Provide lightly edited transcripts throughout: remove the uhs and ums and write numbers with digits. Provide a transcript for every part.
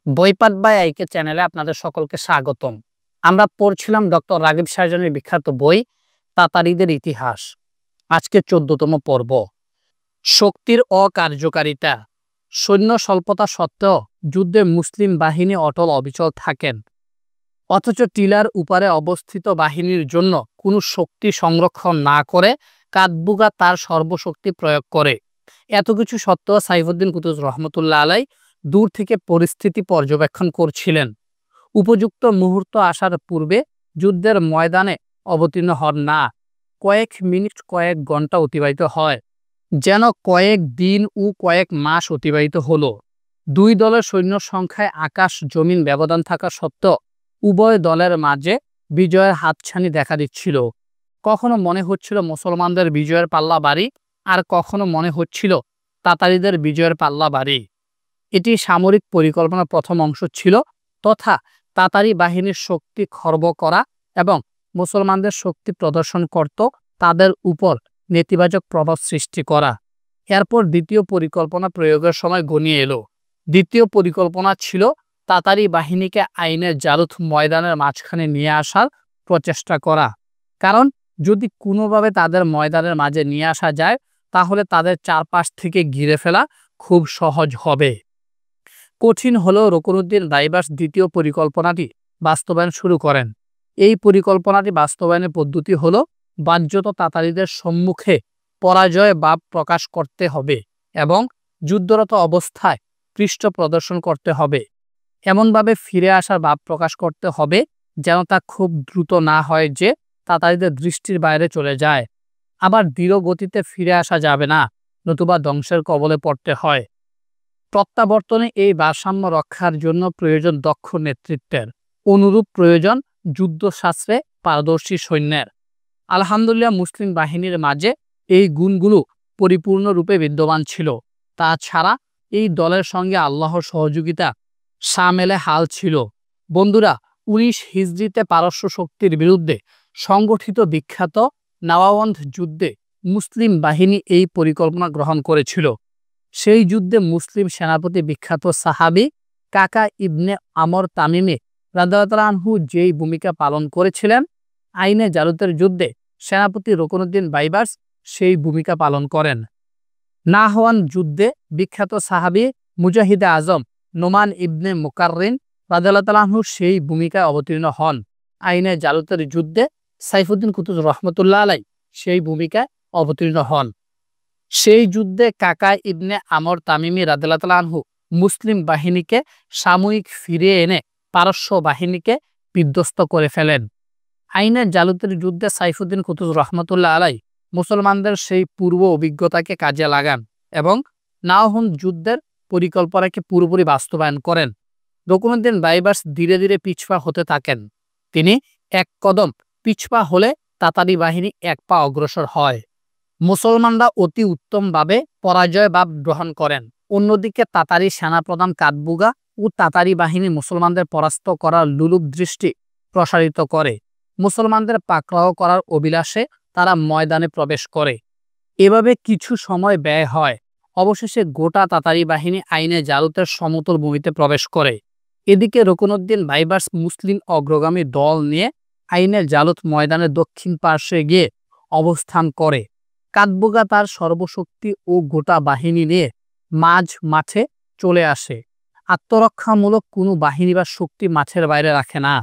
বইপাঠ by আইকে চ্যানেলে আপনাদের সকলকে স্বাগতম। আমরা পড়ছিলাম ডক্টর রাগিব শাহজাহানের বিখ্যাত বই তাতারীদের ইতিহাস। আজকে 14তম পর্ব। শক্তির অকার্যকারিতা। সৈন্য স্বল্পতা সত্ত্বেও যুদ্ধে মুসলিম বাহিনী অটল অবিচল থাকেন, অথচ টিলার উপরে অবস্থিত বাহিনীর জন্য কোনো শক্তি সংরক্ষণ না করে কাতবুগা তার সর্বশক্তি প্রয়োগ করে। এত কিছু সত্ত্বেও সাইফুদ্দিন কুতুজ রহমতুল্লাহ আলাই দূর থেকে পরিস্থিতি পর্যবেক্ষণ করছিলেন। উপযুক্ত মুহূর্ত আসার পূর্বে যুদ্ধের ময়দানে অবতীর্ণ হন না। কয়েক মিনিট, কয়েক ঘন্টা অতিবাহিত হয়, যেন কয়েক দিন ও কয়েক মাস অতিবাহিত হলো। দুই দলের সৈন্য সংখ্যায় আকাশ জমিন ব্যবধান থাকা সত্ত্বেও উভয় দলের মাঝে বিজয়ের হাতছানি দেখা দিচ্ছিল। কখনো মনে হচ্ছিল মুসলমানদের বিজয়ের পাল্লা ভারী, আর কখনো মনে হচ্ছিল তাতারীদের বিজয়ের পাল্লা ভারী। এটি সামরিক পরিকল্পনার প্রথম অংশ ছিল, তথা তাতারী বাহিনীর শক্তি খর্ব করা এবং মুসলমানদের শক্তি প্রদর্শন করত তাদের উপর নেতিবাচক প্রভাব সৃষ্টি করা। এরপর দ্বিতীয় পরিকল্পনা প্রয়োগের সময় ঘনিয়ে এলো। দ্বিতীয় পরিকল্পনা ছিল তাতারী বাহিনীকে আইনের জারুত ময়দানের মাঝখানে নিয়ে আসার প্রচেষ্টা করা। কারণ যদি কোনোভাবে তাদের ময়দানের মাঝে নিয়ে আসা যায়, তাহলে তাদের চারপাশ থেকে ঘিরে ফেলা খুব সহজ হবে। কঠিন হলেও রুকনুদ্দিন রাইবার্স দ্বিতীয় পরিকল্পনাটি বাস্তবায়ন শুরু করেন। এই পরিকল্পনাটি বাস্তবায়নের পদ্ধতি হলো বাহ্যত তাতারীদের সম্মুখে পরাজয় ভাব প্রকাশ করতে হবে এবং যুদ্ধরত অবস্থায় পৃষ্ঠ প্রদর্শন করতে হবে। এমনভাবে ফিরে আসার ভাব প্রকাশ করতে হবে যেন তা খুব দ্রুত না হয় যে তাতারীদের দৃষ্টির বাইরে চলে যায়। আবার ধীর গতিতে ফিরে আসা যাবে না, নতুবা ধ্বংসের কবলে পড়তে হয়। প্রত্যাবর্তনে এই ভারসাম্য রক্ষার জন্য প্রয়োজন দক্ষ নেতৃত্বের, অনুরূপ প্রয়োজন যুদ্ধশাস্ত্রে পারদর্শী সৈন্যের। আলহামদুলিল্লাহ, মুসলিম বাহিনীর মাঝে এই গুণগুলো পরিপূর্ণরূপে বিদ্যমান ছিল। তাছাড়া এই দলের সঙ্গে আল্লাহর সহযোগিতা সামেলে হাল ছিল। বন্ধুরা, 19 হিজরিতে পারস্য শক্তির বিরুদ্ধে সংগঠিত বিখ্যাত নওয়াবন্দ যুদ্ধে মুসলিম বাহিনী এই পরিকল্পনা গ্রহণ করেছিল। সেই যুদ্ধে মুসলিম সেনাপতি বিখ্যাত সাহাবী কাকা ইবনে আমর তামিমি রাদিয়াল্লাহু আনহু যেই ভূমিকা পালন করেছিলেন, আইনে জালুতের যুদ্ধে সেনাপতি রুকনুদ্দিন রাইবার্স সেই ভূমিকা পালন করেন। নাহওয়ান যুদ্ধে বিখ্যাত সাহাবী মুজাহিদে আজম নোমান ইবনে মুকাররিন রাদিয়াল্লাহু আনহু সেই ভূমিকায় অবতীর্ণ হন। আইনে জালুতের যুদ্ধে সাইফুদ্দিন কুতুজ রহমতুল্লাহ আলাই সেই ভূমিকায় অবতীর্ণ হন। সেই যুদ্ধে কাকা ইবনে আমর তামিমি রাদিয়াল্লাহু আনহু মুসলিম বাহিনীকে সাময়িক ফিরিয়ে এনে পারস্য বাহিনীকে বিধ্বস্ত করে ফেলেন। আইনে জালুতের যুদ্ধে সাইফুদ্দিন কুতুজ রহমতুল্লাহ আলাই মুসলমানদের সেই পূর্ব অভিজ্ঞতাকে কাজে লাগান এবং নাওয়ান যুদ্ধের পরিকল্পনাকে পুরোপুরি বাস্তবায়ন করেন। রুকনুদ্দিন রাইবার্স ধীরে ধীরে পিছপা হতে থাকেন। তিনি এক কদম পিছপা হলে তাতারী বাহিনী এক পা অগ্রসর হয়। মুসলমানরা অতি উত্তমভাবে পরাজয় ভাব গ্রহণ করেন। অন্যদিকে তাতারী সেনাপ্রধান কাতবুগা ও তাতারী বাহিনী মুসলমানদের পরাস্ত করার লুলুপ দৃষ্টি প্রসারিত করে। মুসলমানদের পাকড়াও করার অভিলাষে তারা ময়দানে প্রবেশ করে। এভাবে কিছু সময় ব্যয় হয়। অবশেষে গোটা তাতারী বাহিনী আইনে জালুতের সমতল ভূমিতে প্রবেশ করে। এদিকে রুকনুদ্দিন রাইবার্স মুসলিম অগ্রগামী দল নিয়ে আইনে জালুত ময়দানের দক্ষিণ পার্শ্বে গিয়ে অবস্থান করে। কাতবুগা তার সর্বশক্তি ও গোটা বাহিনী নিয়ে মাঝ মাঠে চলে আসে। আত্মরক্ষামূলক কোনো বাহিনী বা শক্তি মাঠের বাইরে রাখে না।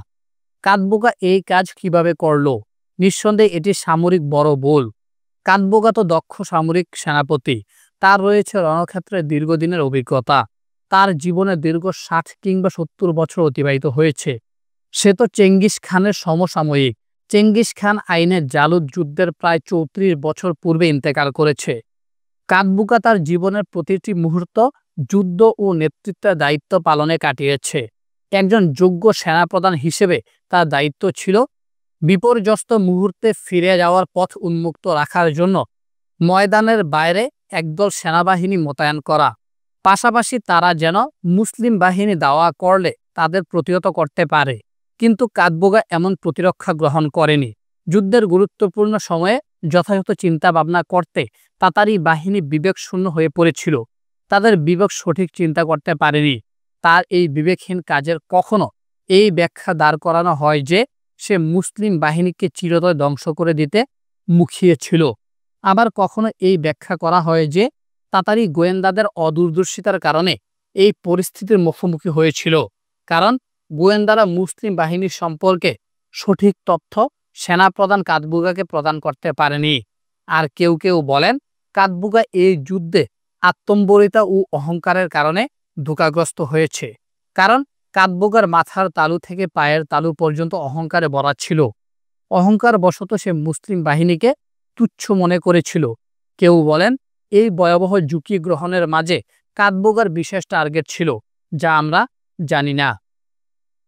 কাতবুগা এই কাজ কিভাবে করল? নিঃসন্দেহে এটি সামরিক বড় ভুল। কাতবুগা তো দক্ষ সামরিক সেনাপতি, তার রয়েছে রণক্ষেত্রে দীর্ঘদিনের অভিজ্ঞতা। তার জীবনে দীর্ঘ 60 কিংবা 70 বছর অতিবাহিত হয়েছে। সে তো চেঙ্গিস খানের সমসাময়িক। চেঙ্গিস খান আইনে জালুত যুদ্ধের প্রায় 34 বছর পূর্বে ইন্তেকাল করেছে। কাতবুগা তার জীবনের প্রতিটি মুহূর্ত যুদ্ধ ও নেতৃত্বের দায়িত্ব পালনে কাটিয়েছে। একজন যোগ্য সেনাপ্রধান হিসেবে তার দায়িত্ব ছিল বিপর্যস্ত মুহূর্তে ফিরে যাওয়ার পথ উন্মুক্ত রাখার জন্য ময়দানের বাইরে একদল সেনাবাহিনী মোতায়েন করা, পাশাপাশি তারা যেন মুসলিম বাহিনী দাওয়া করলে তাদের প্রতিহত করতে পারে। কিন্তু কাতবুগা এমন প্রতিরক্ষা গ্রহণ করেনি। যুদ্ধের গুরুত্বপূর্ণ সময়ে যথাযথ চিন্তা ভাবনা করতে তাতারী বাহিনী বিবেকশূন্য হয়ে পড়েছিল। তাদের বিবেক সঠিক চিন্তা করতে পারেনি। তার এই বিবেকহীন কাজের কখনো এই ব্যাখ্যা দাঁড় করানো হয় যে সে মুসলিম বাহিনীকে চিরতরে ধ্বংস করে দিতে মুখিয়েছিল। আবার কখনো এই ব্যাখ্যা করা হয় যে তাতারি গোয়েন্দাদের অদূরদর্শিতার কারণে এই পরিস্থিতির মুখোমুখি হয়েছিল, কারণ গোয়েন্দারা মুসলিম বাহিনীর সম্পর্কে সঠিক তথ্য সেনাপ্রধান কাতবুগাকে প্রদান করতে পারেনি। আর কেউ কেউ বলেন কাতবুগা এই যুদ্ধে আত্মম্বরিতা ও অহংকারের কারণে ধোঁকাগ্রস্ত হয়েছে, কারণ কাতবুগার মাথার তালু থেকে পায়ের তালু পর্যন্ত অহংকারে ভরা ছিল। অহংকার বশত সে মুসলিম বাহিনীকে তুচ্ছ মনে করেছিল। কেউ বলেন এই ভয়াবহ ঝুঁকি গ্রহণের মাঝে কাতবুগার বিশেষ টার্গেট ছিল, যা আমরা জানি না।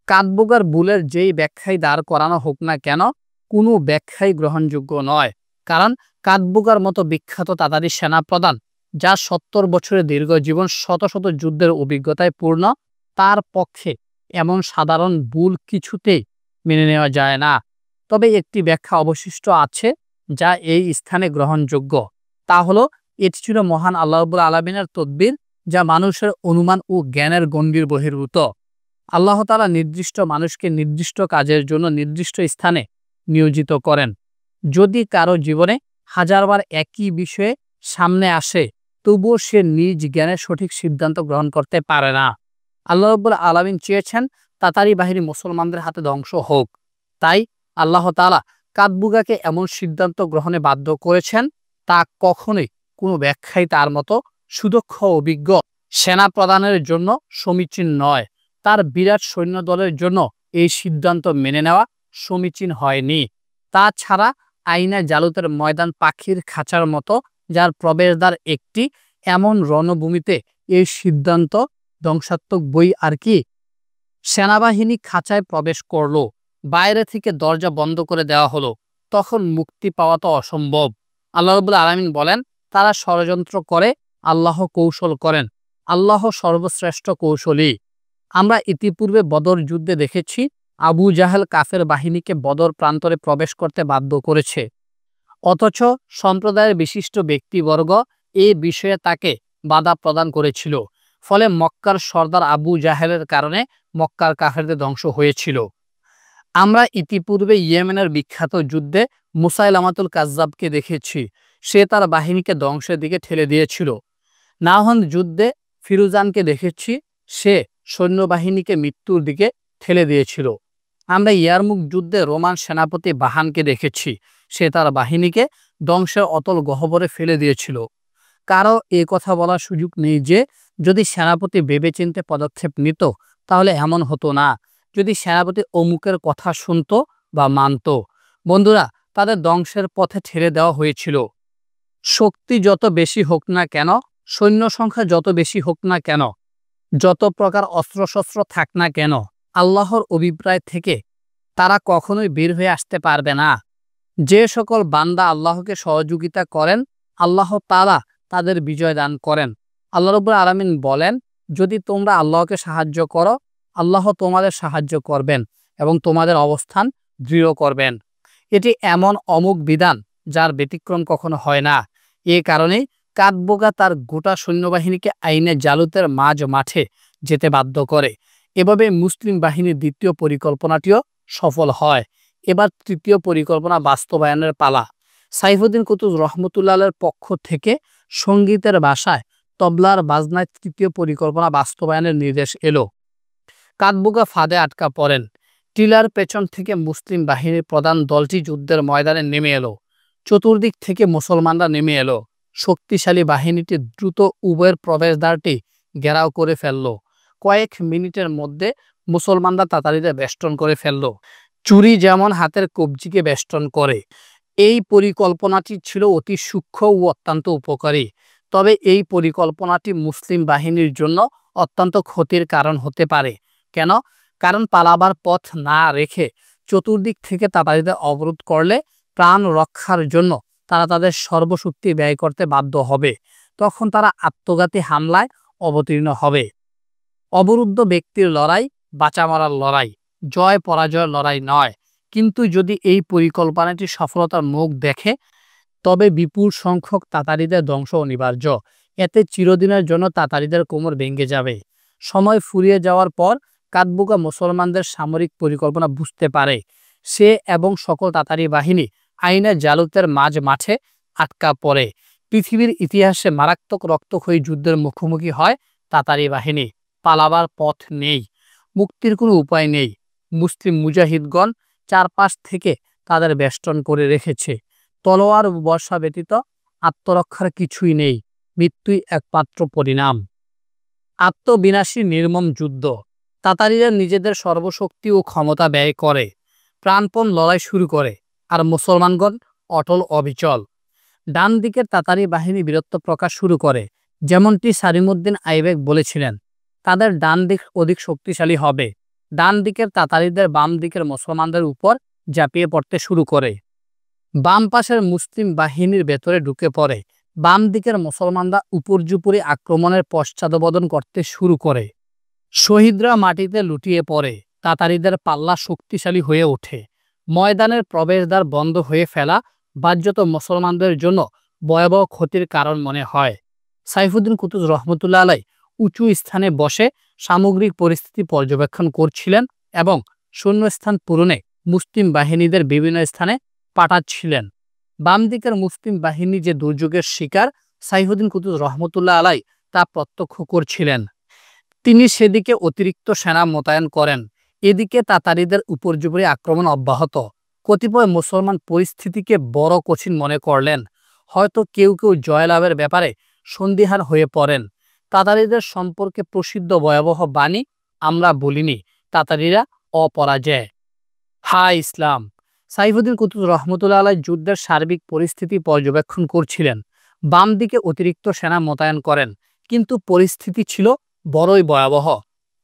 কাতবুগার ভুলের যেই ব্যাখ্যাই দাঁড় করানো হোক না কেন, কোনো ব্যাখ্যাই গ্রহণযোগ্য নয়, কারণ কাতবুগার মতো বিখ্যাত তাতারি সেনাপ্রধান, যার ৭০ বছরের দীর্ঘ জীবন, শত শত যুদ্ধের অভিজ্ঞতায় পূর্ণ, তার পক্ষে এমন সাধারণ ভুল কিছুতেই মেনে নেওয়া যায় না। তবে একটি ব্যাখ্যা অবশিষ্ট আছে যা এই স্থানে গ্রহণযোগ্য। তা হলো এটি ছিল মহান আল্লাহ রাব্বুল আলামিনের তদবির, যা মানুষের অনুমান ও জ্ঞানের গণ্ডির বহির্ভূত। আল্লাহ তাআলা নির্দিষ্ট মানুষকে নির্দিষ্ট কাজের জন্য নির্দিষ্ট স্থানে নিয়োজিত করেন। যদি কারো জীবনে হাজারবার একই বিষয়ে সামনে আসে, তবুও সে নিজ জ্ঞানে সঠিক সিদ্ধান্ত গ্রহণ করতে পারে না। আল্লাহ রাব্বুল আলামিন চেয়েছেন তাতারি বাহিনী মুসলমানদের হাতে ধ্বংস হোক, তাই আল্লাহ তাআলা কাতবুগাকে এমন সিদ্ধান্ত গ্রহণে বাধ্য করেছেন তা কখনোই কোনো ব্যাখ্যাই তার মতো সুদক্ষ অভিজ্ঞ সেনা প্রদানের জন্য সমীচীন নয়। তার বিরাট সৈন্যদলের জন্য এই সিদ্ধান্ত মেনে নেওয়া সমীচীন হয়নি। তাছাড়া আইনা জালুতের ময়দান পাখির খাঁচার মতো, যার প্রবেশদ্বার একটি, এমন রণভূমিতে এই সিদ্ধান্ত ধ্বংসাত্মক বই আর কি। সেনাবাহিনী খাঁচায় প্রবেশ করলো, বাইরে থেকে দরজা বন্ধ করে দেওয়া হলো, তখন মুক্তি পাওয়া তো অসম্ভব। আল্লাহ রাব্বুল আলামিন বলেন তারা ষড়যন্ত্র করে, আল্লাহ কৌশল করেন, আল্লাহ সর্বশ্রেষ্ঠ কৌশলী। আমরা ইতিপূর্বে বদর যুদ্ধে দেখেছি আবু জাহেল কাফের বাহিনীকে বদর প্রান্তরে প্রবেশ করতে বাধ্য করেছে, অথচ সম্প্রদায়ের বিশিষ্ট ব্যক্তিবর্গ এই বিষয়ে তাকে বাধা প্রদান করেছিল। ফলে মক্কার সর্দার আবু জাহেলের কারণে মক্কার কাফেরদের ধ্বংস হয়েছিল। আমরা ইতিপূর্বে ইয়েমেনের বিখ্যাত যুদ্ধে মুসাইলামাতুল কাজ্জাবকে দেখেছি, সে তার বাহিনীকে ধ্বংসের দিকে ঠেলে দিয়েছিল। নাহন যুদ্ধে ফিরুজানকে দেখেছি, সে সৈন্যবাহিনীকে মৃত্যুর দিকে ঠেলে দিয়েছিল। আমরা ইয়ারমুক যুদ্ধে রোমান সেনাপতি বাহানকে দেখেছি, সে তার বাহিনীকে ধ্বংসের অতল গহ্বরে ফেলে দিয়েছিল। কারো এ কথা বলার সুযোগ নেই যে যদি সেনাপতি ভেবেচিন্তে পদক্ষেপ নিত তাহলে এমন হতো না, যদি সেনাপতি অমুকের কথা শুনত বা মানত। বন্ধুরা, তাদের ধ্বংসের পথে ঠেলে দেওয়া হয়েছিল। শক্তি যত বেশি হোক না কেন, সৈন্য সংখ্যা যত বেশি হোক না কেন, যত প্রকার অস্ত্রশস্ত্র থাক না কেন, আল্লাহর অভিপ্রায় থেকে তারা কখনোই বের হয়ে আসতে পারবে না। যে সকল বান্দা আল্লাহকে সহযোগিতা করেন, আল্লাহ তাআলা তাদের বিজয় দান করেন। আল্লাহ রাব্বুল আলামিন বলেন, যদি তোমরা আল্লাহকে সাহায্য করো, আল্লাহ তোমাদের সাহায্য করবেন এবং তোমাদের অবস্থান দৃঢ় করবেন। এটি এমন অমোঘ বিধান যার ব্যতিক্রম কখনো হয় না। এ কারণেই কাতবুগা তার গোটা সৈন্যবাহিনীকে আইনে জালুতের মাঝ মাঠে যেতে বাধ্য করে। এভাবে মুসলিম বাহিনীর দ্বিতীয় পরিকল্পনাটিও সফল হয়। এবার তৃতীয় পরিকল্পনা বাস্তবায়নের পালা। সাইফুদ্দিন কুতুব রহমতুল্লাহের পক্ষ থেকে সঙ্গীতের ভাষায় তবলার বাজনায় তৃতীয় পরিকল্পনা বাস্তবায়নের নির্দেশ এলো। কাতবুগা ফাঁদে আটকা পড়েন। টিলার পেছন থেকে মুসলিম বাহিনীর প্রধান দলটি যুদ্ধের ময়দানে নেমে এলো। চতুর্দিক থেকে মুসলমানরা নেমে এলো। শক্তিশালী বাহিনীটি দ্রুত উভয়ের প্রবেশদ্বারটি ঘেরাও করে ফেলল। কয়েক মিনিটের মধ্যে মুসলমানরা তাতারিদের বেষ্টন করে ফেলল, চুরি যেমন হাতের কবজিকে বেষ্টন করে। এই পরিকল্পনাটি ছিল অতি সূক্ষ্ম ও অত্যন্ত উপকারী। তবে এই পরিকল্পনাটি মুসলিম বাহিনীর জন্য অত্যন্ত ক্ষতির কারণ হতে পারে। কেন? কারণ পালাবার পথ না রেখে চতুর্দিক থেকে তাতারিদের অবরোধ করলে প্রাণ রক্ষার জন্য তারা তাদের সর্বশক্তি ব্যয় করতে বাধ্য হবে। তখন তারা আত্মঘাতী হামলায় অবতীর্ণ হবে। অবরুদ্ধ ব্যক্তির লড়াই বাঁচা মরার লড়াই, জয় পরাজয়ের লড়াই নয়। কিন্তু যদি এই পরিকল্পনাটি সফলতার মুখ দেখে, তবে বিপুল সংখ্যক তাতারিদের ধ্বংস অনিবার্য। এতে চিরদিনের জন্য তাতারিদের কোমর ভেঙে যাবে। সময় ফুরিয়ে যাওয়ার পর কাতবুকা মুসলমানদের সামরিক পরিকল্পনা বুঝতে পারে। সে এবং সকল তাতারি বাহিনী আইনে জালুতের মাঝ মাঠে আটকা পড়ে। পৃথিবীর ইতিহাসে মারাত্মক রক্তক্ষয়ী যুদ্ধের মুখোমুখি হয় তাতারি বাহিনী। পালাবার পথ নেই, মুক্তির কোনো উপায় নেই। মুসলিম মুজাহিদগণ চারপাশ থেকে তাদের বেষ্টন করে রেখেছে। তলোয়ার বর্ষা ব্যতীত আত্মরক্ষার কিছুই নেই, মৃত্যুই একমাত্র পরিণাম। আত্মবিনাশী নির্মম যুদ্ধ। তাতারিরা নিজেদের সর্বশক্তি ও ক্ষমতা ব্যয় করে প্রাণপণ লড়াই শুরু করে, আর মুসলমানগণ অটল অবিচল। ডান দিকের তাতারি বাহিনী বীরত্ব প্রকাশ শুরু করে, যেমনটি সালিমউদ্দিন আইবেক বলেছিলেন। তাদের ডান দিক অধিক শক্তিশালী হবে। ডান দিকের তাতারিদের বাম দিকের মুসলমানদের উপর ঝাঁপিয়ে পড়তে শুরু করে। বাম পাশের মুসলিম বাহিনীর ভেতরে ঢুকে পড়ে। বাম দিকের মুসলমানরা উপর্যুপরি আক্রমণের পশ্চাদবদন করতে শুরু করে। শহীদরা মাটিতে লুটিয়ে পড়ে। তাতারিদের পাল্লা শক্তিশালী হয়ে ওঠে। ময়দানের প্রবেশদ্বার বন্ধ হয়ে ফেলা বাহ্যত মুসলমানদের জন্য ভয়াবহ ক্ষতির কারণ মনে হয়। সাইফুদ্দিন কুতুজ রহমতুল্লাহ আলাই উঁচু স্থানে বসে সামগ্রিক পরিস্থিতি পর্যবেক্ষণ করছিলেন এবং শূন্যস্থান পূরণে মুসলিম বাহিনীদের বিভিন্ন স্থানে পাঠাচ্ছিলেন। বাম দিকের মুসলিম বাহিনী যে দুর্যোগের শিকার, সাইফুদ্দিন কুতুজ রহমতুল্লাহ আলাই তা প্রত্যক্ষ করছিলেন। তিনি সেদিকে অতিরিক্ত সেনা মোতায়েন করেন। এদিকে তাতারিদের উপর্যুপরি আক্রমণ অব্যাহত। কতিপয় মুসলমান পরিস্থিতিকে বড় কঠিন মনে করলেন। হয়তো কেউ কেউ জয়লাভের ব্যাপারে সন্দিহান হয়ে পড়েন। তাতারিদের সম্পর্কে প্রসিদ্ধ ভয়াবহ বাণী আমরা বলিনি, তাতারিরা অপরাজয়। হায় ইসলাম! সাইফুদ্দিন কুতুজ রহমতুল্লাহ আলাই যুদ্ধের সার্বিক পরিস্থিতি পর্যবেক্ষণ করছিলেন। বাম দিকে অতিরিক্ত সেনা মোতায়েন করেন, কিন্তু পরিস্থিতি ছিল বড়ই ভয়াবহ।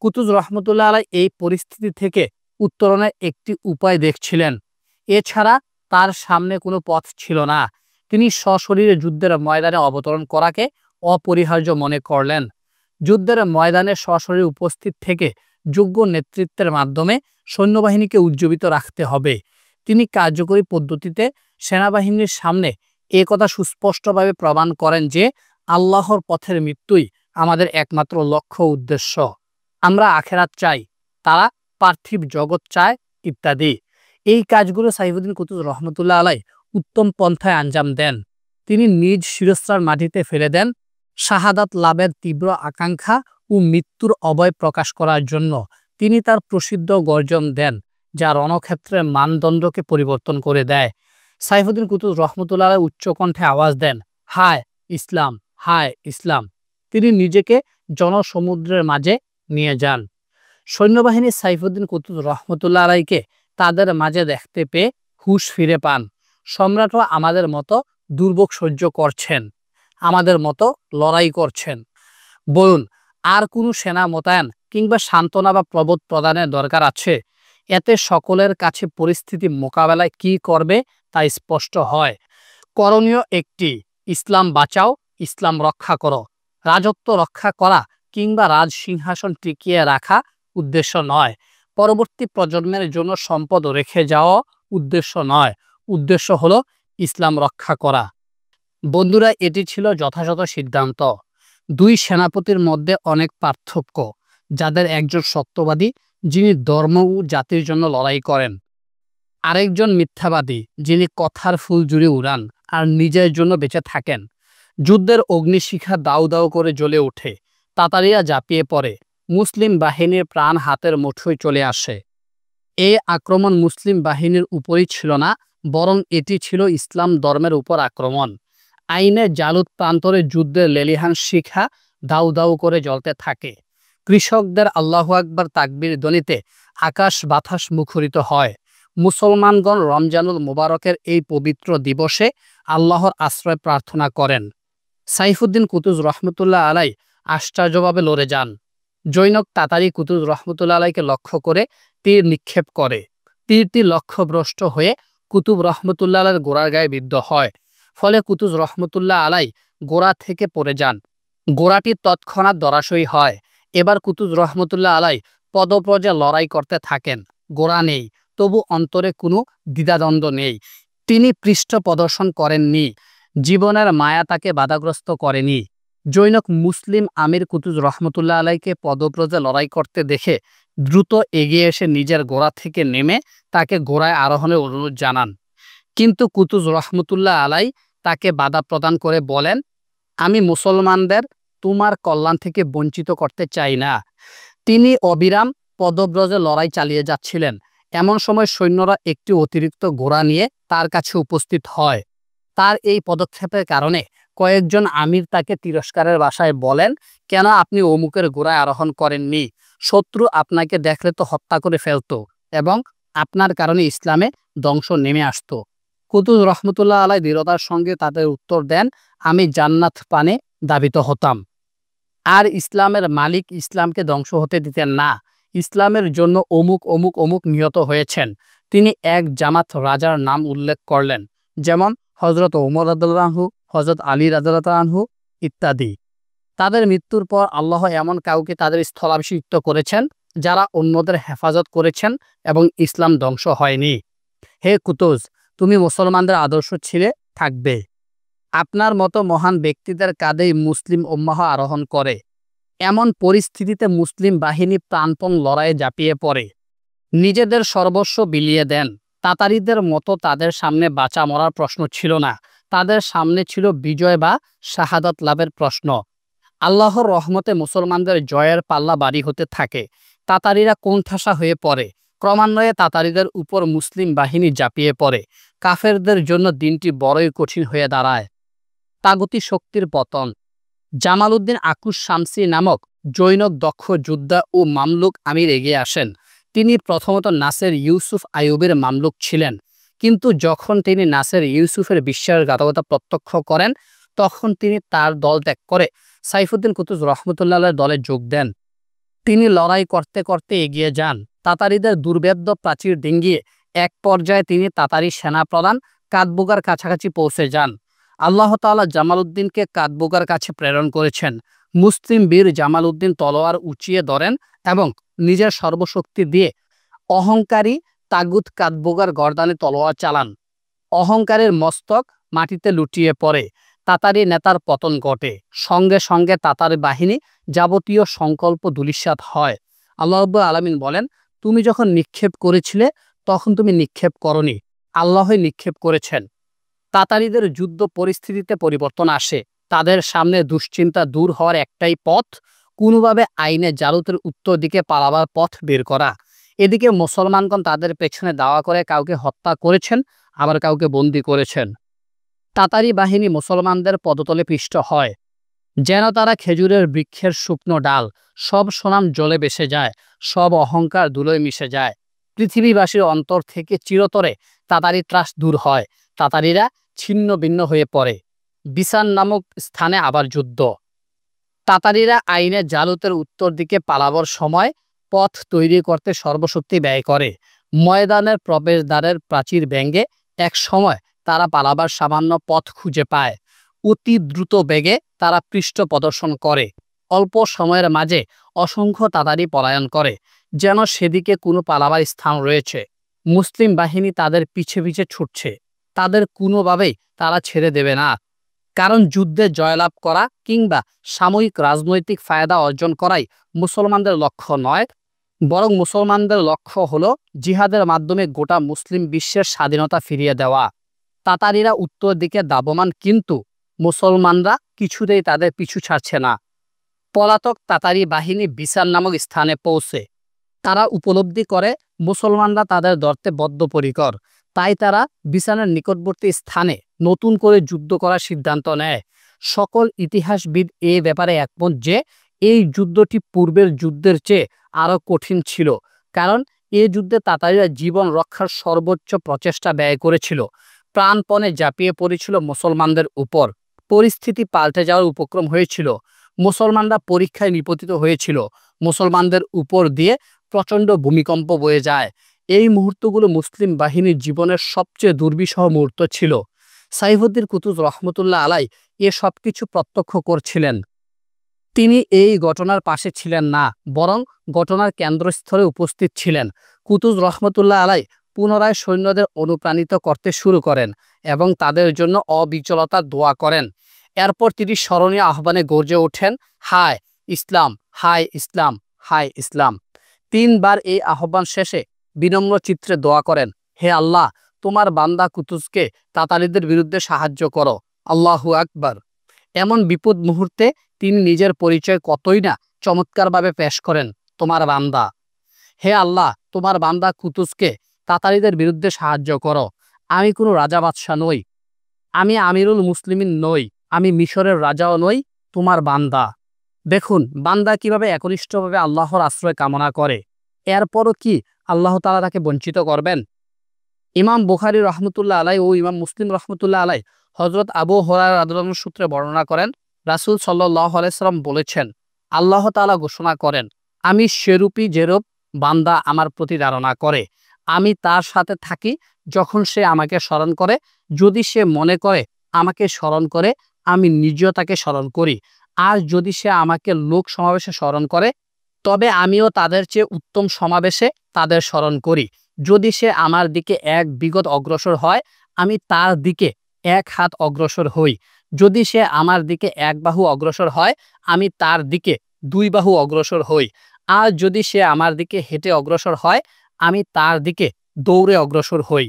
কুতুজ রহমতুল্লাহ আলাই এই পরিস্থিতি থেকে উত্তরণের একটি উপায় দেখছিলেন। এছাড়া তার সামনে কোনো পথ ছিল না। তিনি সশরীরে যুদ্ধের ময়দানে অবতরণ করাকে অপরিহার্য মনে করলেন। যুদ্ধের ময়দানে সশরীরে উপস্থিত থেকে যোগ্য নেতৃত্বের মাধ্যমে সৈন্যবাহিনীকে উজ্জীবিত রাখতে হবে। তিনি কার্যকরী পদ্ধতিতে সেনাবাহিনীর সামনে একথা সুস্পষ্টভাবে প্রমাণ করেন যে আল্লাহর পথের মৃত্যুই আমাদের একমাত্র লক্ষ্য উদ্দেশ্য। আমরা আখেরাত চাই, তারা পার্থিব জগৎ চায়, ইত্যাদি। এই কাজগুলো সাইফুদ্দিন কুতুজ রহমতুল্লাহ আলাই উত্তম পন্থায় আঞ্জাম দেন। তিনি নিজ শিরস্ত্রাণ মাটিতে ফেলে দেন শাহাদাত লাভের তীব্র আকাঙ্ক্ষা ও মৃত্যুর অভয় প্রকাশ করার জন্য। তিনি তার প্রসিদ্ধ গর্জন দেন, যা রণক্ষেত্রের মানদণ্ডকে পরিবর্তন করে দেয়। সাইফুদ্দিন কুতুজ রহমতুল্লাহ আলাই উচ্চকণ্ঠে আওয়াজ দেন, হায় ইসলাম, হায় ইসলাম! তিনি নিজেকে জনসমুদ্রের মাঝে নিয়ে যান। সৈন্যবাহিনী সাইফুদ্দিন কুতুজ রহমতুল্লাহ আলাইকে তাদের মাঝে দেখতে পেয়ে হুঁশ ফিরে পান। সম্রাটও আমাদের মতো দুর্ভোগ সহ্য করছেন, আমাদের মতো লড়াই করছেন। বলুন, আর কোনো সেনা মোতায়েন কিংবা সান্ত্বনা বা প্রবোধ প্রদানের দরকার আছে? এতে সকলের কাছে পরিস্থিতি মোকাবেলায় কি করবে তা স্পষ্ট হয়। করণীয় একটি, ইসলাম বাঁচাও, ইসলাম রক্ষা করো। রাজত্ব রক্ষা করা কিংবা রাজসিংহাসন টিকিয়ে রাখা উদ্দেশ্য নয়। পরবর্তী প্রজন্মের জন্য সম্পদ রেখে যাওয়া উদ্দেশ্য নয়। উদ্দেশ্য হলো ইসলাম রক্ষা করা। বন্ধুরা, এটি ছিল যথাযথ সিদ্ধান্ত। দুই সেনাপতির মধ্যে অনেক পার্থক্য, যাদের একজন সত্যবাদী যিনি ধর্ম ও জাতির জন্য লড়াই করেন, আরেকজন মিথ্যাবাদী যিনি কথার ফুল জুড়ে উড়ান আর নিজের জন্য বেঁচে থাকেন। যুদ্ধের অগ্নিশিখা দাউ দাউ করে জ্বলে ওঠে। তাতারিরা ঝাঁপিয়ে পড়ে। মুসলিম বাহিনীর প্রাণ হাতের মুঠোয় চলে আসে। এই আক্রমণ মুসলিম বাহিনীর উপরই ছিল না, বরং এটি ছিল ইসলাম ধর্মের উপর আক্রমণ। আইনে জালুত প্রান্তরে যুদ্ধের লেলিহান শিখা দাউ দাউ করে জ্বলতে থাকে। কৃষকদের আল্লাহু আকবার তাকবীর ধ্বনিতে আকাশ বাতাস মুখরিত হয়। মুসলমানগণ রমজানুল মুবারকের এই পবিত্র দিবসে আল্লাহর আশ্রয় প্রার্থনা করেন। সাইফুদ্দিন কুতুজ রহমতুল্লাহ আলাই আশ্চর্যভাবে লড়ে যান। জৈনক তাতারি কুতুজ রহমতুল্লাহ আলাইকে লক্ষ্য করে তীর নিক্ষেপ করে। তীরটি লক্ষ্যভ্রষ্ট হয়ে কুতুব রহমতুল্লাহ আলাইয়ের গোড়ার গায়ে বিদ্ধ হয়। ফলে কুতুজ রহমতুল্লাহ আলাই গোড়া থেকে পড়ে যান। গোড়াটি তৎক্ষণাৎ ধরাশয়ী হয়। এবার কুতুজ রহমতুল্লাহ আলাই পদপ্রজে লড়াই করতে থাকেন। গোড়া নেই, তবু অন্তরে কোনো দ্বিধাদ্বন্দ্ব নেই। তিনি পৃষ্ঠ প্রদর্শন করেননি। জীবনের মায়া তাকে বাধাগ্রস্ত করেনি। জৈনক মুসলিম আমির কুতুজ রহমতুল্লাহ আলাইকে পদব্রজে লড়াই করতে দেখে দ্রুত এগিয়ে এসে নিজের ঘোড়া থেকে নেমে তাকে ঘোড়ায় আরোহণের অনুরোধ জানান। কিন্তু কুতুজ রহমতুল্লাহ আলাই তাকে বাধা প্রদান করে বলেন, আমি মুসলমানদের তোমার কল্যাণ থেকে বঞ্চিত করতে চাই না। তিনি অবিরাম পদব্রজে লড়াই চালিয়ে যাচ্ছিলেন। এমন সময় সৈন্যরা একটি অতিরিক্ত ঘোড়া নিয়ে তার কাছে উপস্থিত হয়। তার এই পদক্ষেপের কারণে কয়েকজন আমির তাকে তিরস্কারের ভাষায় বলেন, কেন আপনি অমুকের ঘোড়ায় আরোহণ করেননি? শত্রু আপনাকে দেখলে তো হত্যা করে ফেলত এবং আপনার কারণে ইসলামে ধ্বংস নেমে আসত। কুতুজ রহমতুল্লাহ আলাই দৃঢ়তার সঙ্গে তাদের উত্তর দেন, আমি জান্নাত পানে দাবিত হতাম, আর ইসলামের মালিক ইসলামকে ধ্বংস হতে দিতেন না। ইসলামের জন্য অমুক অমুক অমুক নিহত হয়েছেন। তিনি এক জামাত রাজার নাম উল্লেখ করলেন, যেমন হজরত ওমর রাদিয়াল্লাহু আনহু, হজরত আলী রাদিয়াল্লাহু আনহু ইত্যাদি। তাদের মৃত্যুর পর আল্লাহ এমন কাউকে তাদের স্থলাভিষিক্ত করেছেন যারা অন্যদের হেফাজত করেছেন এবং ইসলাম ধ্বংস হয়নি। হে কুতুজ, তুমি মুসলমানদের আদর্শ ছিলে, থাকবে। আপনার মতো মহান ব্যক্তিদের কাঁধেই মুসলিম উম্মাহ আরোহণ করে। এমন পরিস্থিতিতে মুসলিম বাহিনী প্রাণপণ লড়াইয়ে ঝাঁপিয়ে পড়ে, নিজেদের সর্বস্ব বিলিয়ে দেন। তাতারীদের মতো তাদের সামনে বাঁচা মরার প্রশ্ন ছিল না, তাদের সামনে ছিল বিজয় বা শাহাদাত লাভের প্রশ্ন। আল্লাহর রহমতে মুসলমানদের জয়ের পাল্লা ভারী হতে থাকে। তাতারীরা কোণঠাসা হয়ে পড়ে। ক্রমান্বয়ে তাতারীদের উপর মুসলিম বাহিনী ঝাঁপিয়ে পড়ে। কাফেরদের জন্য দিনটি বড়ই কঠিন হয়ে দাঁড়ায়। তাগুতি শক্তির পতন। জামালউদ্দিন আকুশ শামসি নামক জৈনক দক্ষ যোদ্ধা ও মামলুক আমির এগিয়ে আসেন। তিনি প্রথমত নাসের ইউসুফ আইয়ুবের মামলুক ছিলেন, কিন্তু যখন তিনি নাসের ইউসুফের বিশ্বাসঘাতকতা প্রত্যক্ষ করেন তখন তিনি তার দল ত্যাগ করে সাইফুদ্দিন কুতুজ রহমতুল্লাহ দলে যোগ দেন। তিনি লড়াই করতে করতে এগিয়ে যান, তাতারীদের দুর্ভেদ্য প্রাচীর ডিঙ্গিয়ে এক পর্যায়ে তিনি তাতারী সেনাপ্রধান কাতবুগার কাছাকাছি পৌঁছে যান। আল্লাহ তাআলা জামালউদ্দিনকে কাতবুগার কাছে প্রেরণ করেছেন। মুসলিম বীর জামালউদ্দিন তলোয়ার উঁচিয়ে ধরেন এবং নিজের সর্বশক্তি দিয়ে অহংকারী তাগুত কাতবুগার গর্দানে তলোয়ার চালান। অহংকারের মস্তক মাটিতে লুটিয়ে পড়ে। তাতারী নেতার পতন ঘটে। সঙ্গে সঙ্গে তাতার বাহিনী যাবতীয় সংকল্প ধূলিসাৎ হয়। আল্লাহ রাব্বুল আলামিন বলেন, তুমি যখন নিক্ষেপ করেছিলে তখন তুমি নিক্ষেপ করনি, আল্লাহই নিক্ষেপ করেছেন। তাতারীদের যুদ্ধ পরিস্থিতিতে পরিবর্তন আসে। তাদের সামনে দুশ্চিন্তা দূর হওয়ার একটাই পথ, কোনোভাবে আইনে জালুতের উত্তর দিকে পালাবার পথ বের করা। এদিকে মুসলমানগণ তাদের পেছনে দাওয়া করে কাউকে হত্যা করেছেন, আবার কাউকে বন্দী করেছেন। তাতারী বাহিনী মুসলমানদের পদতলে পিষ্ট হয়, যেন তারা খেজুরের বৃক্ষের শুকনো ডাল। সব সুনাম জলে ভেসে যায়, সব অহংকার ধুলোয় মিশে যায়। পৃথিবীবাসীর অন্তর থেকে চিরতরে তাতারী ত্রাস দূর হয়। তাতারীরা ছিন্ন ভিন্ন হয়ে পড়ে। বিসান নামক স্থানে আবার যুদ্ধ। তাতারীরা আইনে জালুতের উত্তর দিকে পালাবার সময় পথ তৈরি করতে সর্বশক্তি ব্যয় করে। ময়দানের প্রবেশদ্বারের প্রাচীর ভেঙে এক সময় তারা পালাবার সামান্য পথ খুঁজে পায়। অতি দ্রুত বেগে তারা পৃষ্ঠ প্রদর্শন করে। অল্প সময়ের মাঝে অসংখ্য তাতারী পলায়ন করে, যেন সেদিকে কোনো পালাবার স্থান রয়েছে। মুসলিম বাহিনী তাদের পিছে পিছে ছুটছে, তাদের কোনোভাবেই তারা ছেড়ে দেবে না। কারণ যুদ্ধে জয়লাভ করা কিংবা সাময়িক রাজনৈতিক ফায়দা অর্জন করাই মুসলমানদের লক্ষ্য নয়, বরং মুসলমানদের লক্ষ্য হলো জিহাদের মাধ্যমে গোটা মুসলিম বিশ্বের স্বাধীনতা ফিরিয়ে দেওয়া। তাতারীরা উত্তর দিকে দাবমান, কিন্তু মুসলমানরা কিছুতেই তাদের পিছু ছাড়ছে না। পলাতক তাতারী বাহিনী বিসান নামক স্থানে পৌঁছে তারা উপলব্ধি করে মুসলমানরা তাদের ধরতে বদ্ধপরিকর। তাই তারা বিসানের নিকটবর্তী স্থানে নতুন করে যুদ্ধ করার সিদ্ধান্ত নেয়। সকল ইতিহাসবিদ এ ব্যাপারে একমত যে এই যুদ্ধটি পূর্বের যুদ্ধের চেয়ে আরও কঠিন ছিল, কারণ এ যুদ্ধে তাতারীরা জীবন রক্ষার সর্বোচ্চ প্রচেষ্টা ব্যয় করেছিল, প্রাণপণে ঝাঁপিয়ে পড়েছিল মুসলমানদের উপর। পরিস্থিতি পাল্টে যাওয়ার উপক্রম হয়েছিল। মুসলমানরা পরীক্ষায় নিপতিত হয়েছিল। মুসলমানদের উপর দিয়ে প্রচণ্ড ভূমিকম্প বয়ে যায়। এই মুহূর্তগুলো মুসলিম বাহিনীর জীবনের সবচেয়ে দুর্বিষহ মুহূর্ত ছিল। সাইফুদ্দিন কুতুজ রহমতুল্লাহ আলাই এ সবকিছু প্রত্যক্ষ করছিলেন। তিনি এই ঘটনার পাশে ছিলেন না, বরং ঘটনার কেন্দ্রস্থলে উপস্থিত ছিলেন। কুতুজ রহমতুল্লাহ আলাই পুনরায় সৈন্যদের অনুপ্রাণিত করতে শুরু করেন এবং তাদের জন্য অবিচলতা দোয়া করেন। এরপর তিনি স্মরণীয় আহ্বানে গর্জে ওঠেন, হায় ইসলাম, হায় ইসলাম, হায় ইসলাম। 3 বার এই আহ্বান শেষে বিনম্র চিত্রে দোয়া করেন, হে আল্লাহ, তোমার বান্দা কুতুজকে তাতারীদের বিরুদ্ধে সাহায্য করো। আল্লাহু আকবার। এমন বিপদ মুহূর্তে তিনি নিজের পরিচয় কতই না চমৎকারভাবে পেশ করেন, তোমার বান্দা, হে আল্লাহ, তোমার বান্দা কুতুজকে তাতারীদের বিরুদ্ধে সাহায্য করো। আমি কোনো রাজা বাদশাহ নই, আমি আমিরুল মুসলিমিন নই, আমি মিশরের রাজাও নই, তোমার বান্দা। দেখুন বান্দা কিভাবে একনিষ্ঠভাবে আল্লাহর আশ্রয় কামনা করে, এরপরও কি আল্লাহ তাআলা তাকে বঞ্চিত করবেন? ইমাম বুখারী রহমতুল্লাহ আলাই ও ইমাম মুসলিম রহমতুল্লাহ আলাই হযরত আবু হুরায়রা রাদিয়াল্লাহু আনহু সূত্রে বর্ণনা করেন, রাসূল সাল্লাল্লাহু আলাইহি সাল্লাম বলেছেন, আল্লাহ তাআলা ঘোষণা করেন, আমি সেরূপী যেরূপ বান্দা আমার প্রতি ধারণা করে, আমি তার সাথে থাকি যখন সে আমাকে স্মরণ করে। যদি সে মনে করে আমাকে স্মরণ করে, আমি নিজেও তাকে স্মরণ করি। আর যদি সে আমাকে লোক সমাবেশে স্মরণ করে, তবে আমিও তাদের চেয়ে উত্তম সমাবেশে তাদের স্মরণ করি। যদি সে আমার দিকে 1 বিগত অগ্রসর হয়, আমি তার দিকে 1 হাত অগ্রসর হই। যদি সে আমার দিকে 1 বাহু অগ্রসর হয়, আমি তার দিকে 2 বাহু অগ্রসর হই। আর যদি সে আমার দিকে হেঁটে অগ্রসর হয়, আমি তার দিকে দৌড়ে অগ্রসর হই।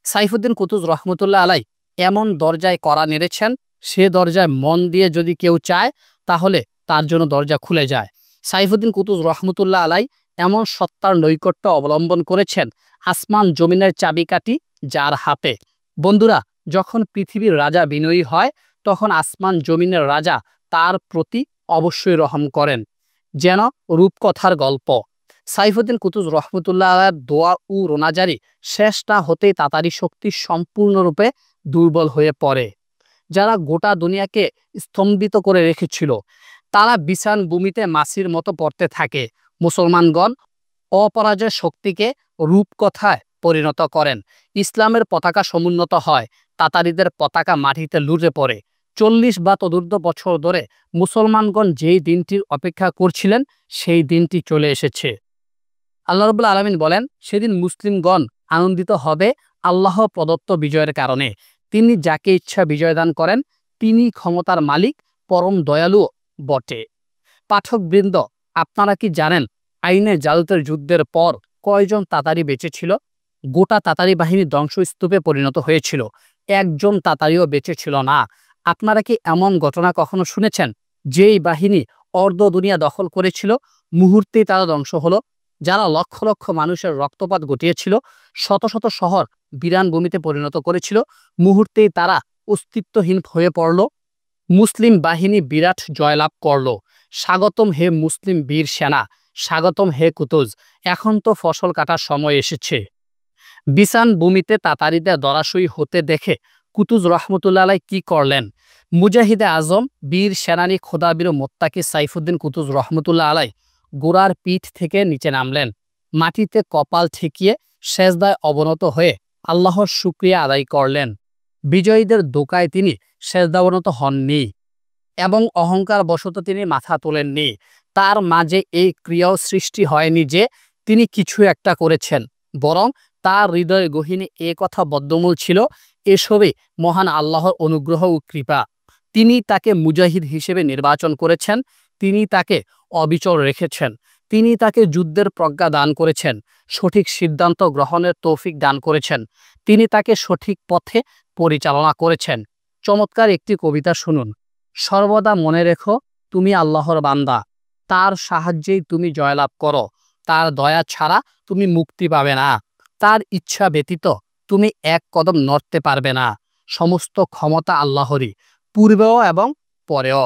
সাইফুদ্দিন কুতুজ রহমতুল্লাহ আলাই এমন দরজায় কড়া নেড়েছেন, সে দরজায় মন দিয়ে যদি কেউ চায়, তাহলে তার জন্য দরজা খুলে যায়। সাইফুদ্দিন কুতুজ রহমতুল্লাহ আলাই এমন সত্তার নৈকট্য অবলম্বন করেছেন, আসমান জমিনের চাবিকাঠি যার হাতে। বন্ধুরা, যখন পৃথিবীর রাজা বিনয়ী হয়, তখন আসমান জমিনের রাজা তার প্রতি অবশ্যই রহম করেন। যেন রূপকথার গল্প। সাইফুদ্দিন কুতুজ রহমতুল্লাহ আলাইহির দোয়া ও রোনাজারি শেষটা হতেই তাতারী শক্তি সম্পূর্ণরূপে দুর্বল হয়ে পড়ে। যারা গোটা দুনিয়াকে স্তম্ভিত করে রেখেছিল, তারা বিছান ভূমিতে মাছির মতো পড়তে থাকে। মুসলমানগণ অপরাজয় শক্তিকে রূপকথায় পরিণত করেন। ইসলামের পতাকা সমুন্নত হয়, তাতারীদের পতাকা মাটিতে লুটে পড়ে। 40 বা তদূর্ধ্ব বছর ধরে মুসলমানগণ যেই দিনটির অপেক্ষা করছিলেন, সেই দিনটি চলে এসেছে। আল্লাহ রাব্বুল আলামিন বলেন, সেদিন মুসলিমগণ আনন্দিত হবে আল্লাহ প্রদত্ত বিজয়ের কারণে। তিনি যাকে ইচ্ছা বিজয় দান করেন, তিনি ক্ষমতার মালিক, পরম দয়ালু বটে। পাঠকবৃন্দ, আপনারা কি জানেন আইনে জালুতের যুদ্ধের পর কয়জন তাতারী বেঁচে ছিল? গোটা তাতারী বাহিনী ধ্বংসস্তূপে পরিণত হয়েছিল, একজন তাতারীও বেঁচে ছিল না। আপনারা কি এমন ঘটনা কখনো শুনেছেন, যেই বাহিনী অর্ধ দুনিয়া দখল করেছিল, মুহূর্তেই তারা ধ্বংস হলো? যারা লক্ষ লক্ষ মানুষের রক্তপাত ঘটিয়েছিল, শত শত শহর বিরান ভূমিতে পরিণত করেছিল, মুহূর্তেই তারা অস্তিত্বহীন হয়ে পড়ল। মুসলিম বাহিনী বিরাট জয়লাভ করল। স্বাগতম হে মুসলিম বীর সেনা, স্বাগতম হে কুতুজ, এখন তো ফসল কাটার সময় এসেছে। বিছান ভূমিতে তাতারীদের দরাশয়ী হতে দেখে কুতুজ রহমতুল্লাহ আলাই কি করলেন? মুজাহিদে আজম বীর সেনানী খোদাবীর মোত্তাকি সাইফুদ্দিন কুতুজ রহমতুল্লাহ আলাই গোড়ার পিঠ থেকে নিচে নামলেন। মাটিতে কপাল ঠেকিয়ে সেজদায় অবনত হয়ে আল্লাহর শুকরিয়া আদায় করলেন। বিজয়ীদের দোকায় তিনি সেজদাবনত হননি এবং অহংকার বশত তিনি মাথা তোলেননি। তার মাঝে এই ক্রিয়াও সৃষ্টি হয়নি যে তিনি কিছু একটা করেছেন, বরং তার হৃদয় গহীনে এ কথা বদ্ধমূল ছিল, এসবে মহান আল্লাহর অনুগ্রহ ও কৃপা। তিনি তাকে মুজাহিদ হিসেবে নির্বাচন করেছেন, তিনি তাকে অবিচল রেখেছেন, তিনি তাকে যুদ্ধের প্রজ্ঞা দান করেছেন, সঠিক সিদ্ধান্ত গ্রহণের তৌফিক দান করেছেন, তিনি তাকে সঠিক পথে পরিচালনা করেছেন। চমৎকার একটি কবিতা শুনুন। সর্বদা মনে রেখো, তুমি আল্লাহর বান্দা, তার সাহায্যেই তুমি জয়লাভ করো, তার দয়া ছাড়া তুমি মুক্তি পাবে না, তার ইচ্ছা ব্যতীত তুমি 1 কদম নড়তে পারবে না। সমস্ত ক্ষমতা আল্লাহরই, পূর্বেও এবং পরেও।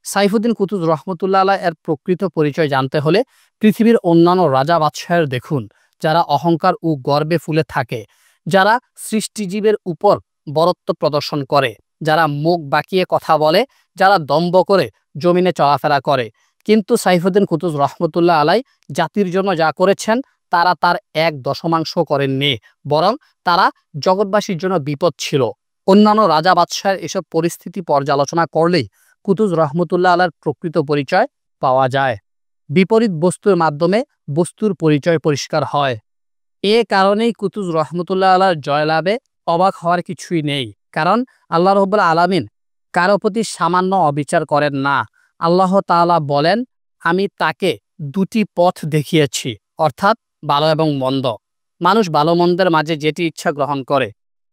সাইফুদ্দিন কুতুজ রহমতুল্লাহ আলাইহ এর প্রকৃত পরিচয় জানতে হলে পৃথিবীর অন্যান্য রাজা বাদশাহের দেখুন, যারা অহংকার ও গর্বে ফুলে থাকে, যারা সৃষ্টিজীবের উপর বরত্ব প্রদর্শন করে, যারা মুখ বাঁকিয়ে কথা বলে, যারা দম্ভ করে জমিনে চলাফেরা করে। কিন্তু সাইফুদ্দিন কুতুজ রহমতুল্লাহ আলাই জাতির জন্য যা করেছেন, তারা তার 1/10 করেননি, বরং তারা জগৎবাসীর জন্য বিপদ ছিল। অন্যান্য রাজা বাদশাহের এসব পরিস্থিতি পর্যালোচনা করলেই কুতুজ রহমতুল্লাহ আলাইহির প্রকৃত পরিচয় পাওয়া যায়। বিপরীত বস্তুর মাধ্যমে বস্তুর পরিচয় পরিষ্কার হয়। এ কারণেই কুতুজ রহমতুল্লাহ আলাইহির জয়লাভে অবাক হওয়ার কিছুই নেই, কারণ আল্লাহ রাব্বুল আলামিন কারো প্রতি সামান্য অবিচার করেন না। আল্লাহ তাআলা বলেন, আমি তাকে দুটি পথ দেখিয়েছি, অর্থাৎ ভালো এবং মন্দ। মানুষ ভালো মন্দের মাঝে যেটি ইচ্ছা গ্রহণ করে।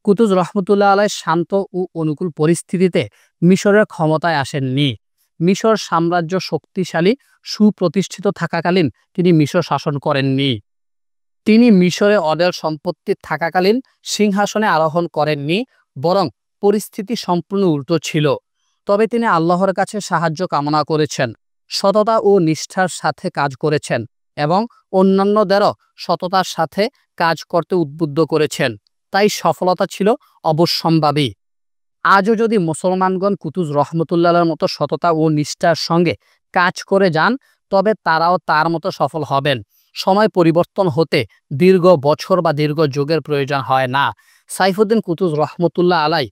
কুতুজ রহমতুল্লাহ আলাইহ শান্ত ও অনুকূল পরিস্থিতিতে মিশরের ক্ষমতায় আসেননি। মিশর সাম্রাজ্য শক্তিশালী সুপ্রতিষ্ঠিত থাকাকালীন তিনি মিশর শাসন করেননি। তিনি মিশরে অঢেল সম্পত্তি থাকাকালীন সিংহাসনে আরোহণ করেননি, বরং পরিস্থিতি সম্পূর্ণ উল্টো ছিল। তবে তিনি আল্লাহর কাছে সাহায্য কামনা করেছেন, সততা ও নিষ্ঠার সাথে কাজ করেছেন এবং অন্যান্যদেরও সততার সাথে কাজ করতে উদ্বুদ্ধ করেছেন। তাই সফলতা ছিল অবশ্যম্ভাবী। আজও যদি মুসলমানগণ কুতুজ রহমতুল্লাহর মতো সততা ও নিষ্ঠার সঙ্গে কাজ করে যান, তবে তারাও তার মতো সফল হবেন। সময় পরিবর্তন হতে দীর্ঘ বছর বা দীর্ঘ যুগের প্রয়োজন হয় না। সাইফুদ্দিন কুতুজ রহমতুল্লাহ আলাই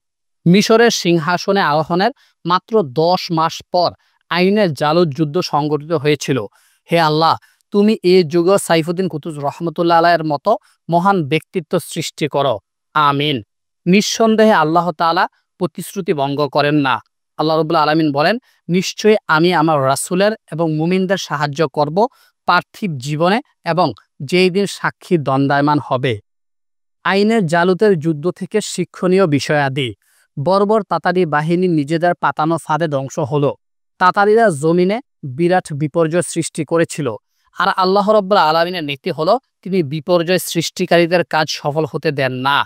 মিশরের সিংহাসনে আরোহণের মাত্র 10 মাস পর আইনের জালুদ যুদ্ধ সংগঠিত হয়েছিল। হে আল্লাহ, তুমি এই যুগে সাইফুদ্দিন কুতুজ রহমতুল্লাহ আলাইয়ের মতো মহান ব্যক্তিত্ব সৃষ্টি করো। আমিন। নিঃসন্দেহে আল্লাহ তাআলা প্রতিশ্রুতি ভঙ্গ করেন না। আল্লাহ রাব্বুল আলামিন বলেন, নিশ্চয়ই আমি আমার রাসূলের এবং মুমিনদের সাহায্য করব পার্থিব জীবনে এবং যেই দিন সাক্ষী দণ্ডায়মান হবে। আইনের জালুতের যুদ্ধ থেকে শিক্ষণীয় বিষয়াদি। বর্বর তাতারি বাহিনী নিজেদের পাতানো ফাঁদে ধ্বংস হলো। তাতারিরা জমিনে বিরাট বিপর্যয় সৃষ্টি করেছিল, আর আল্লাহ রাব্বুল আলামিনের নীতি হলো তিনি বিপর্যয় সৃষ্টিকারীদের কাজ সফল হতে দেন না।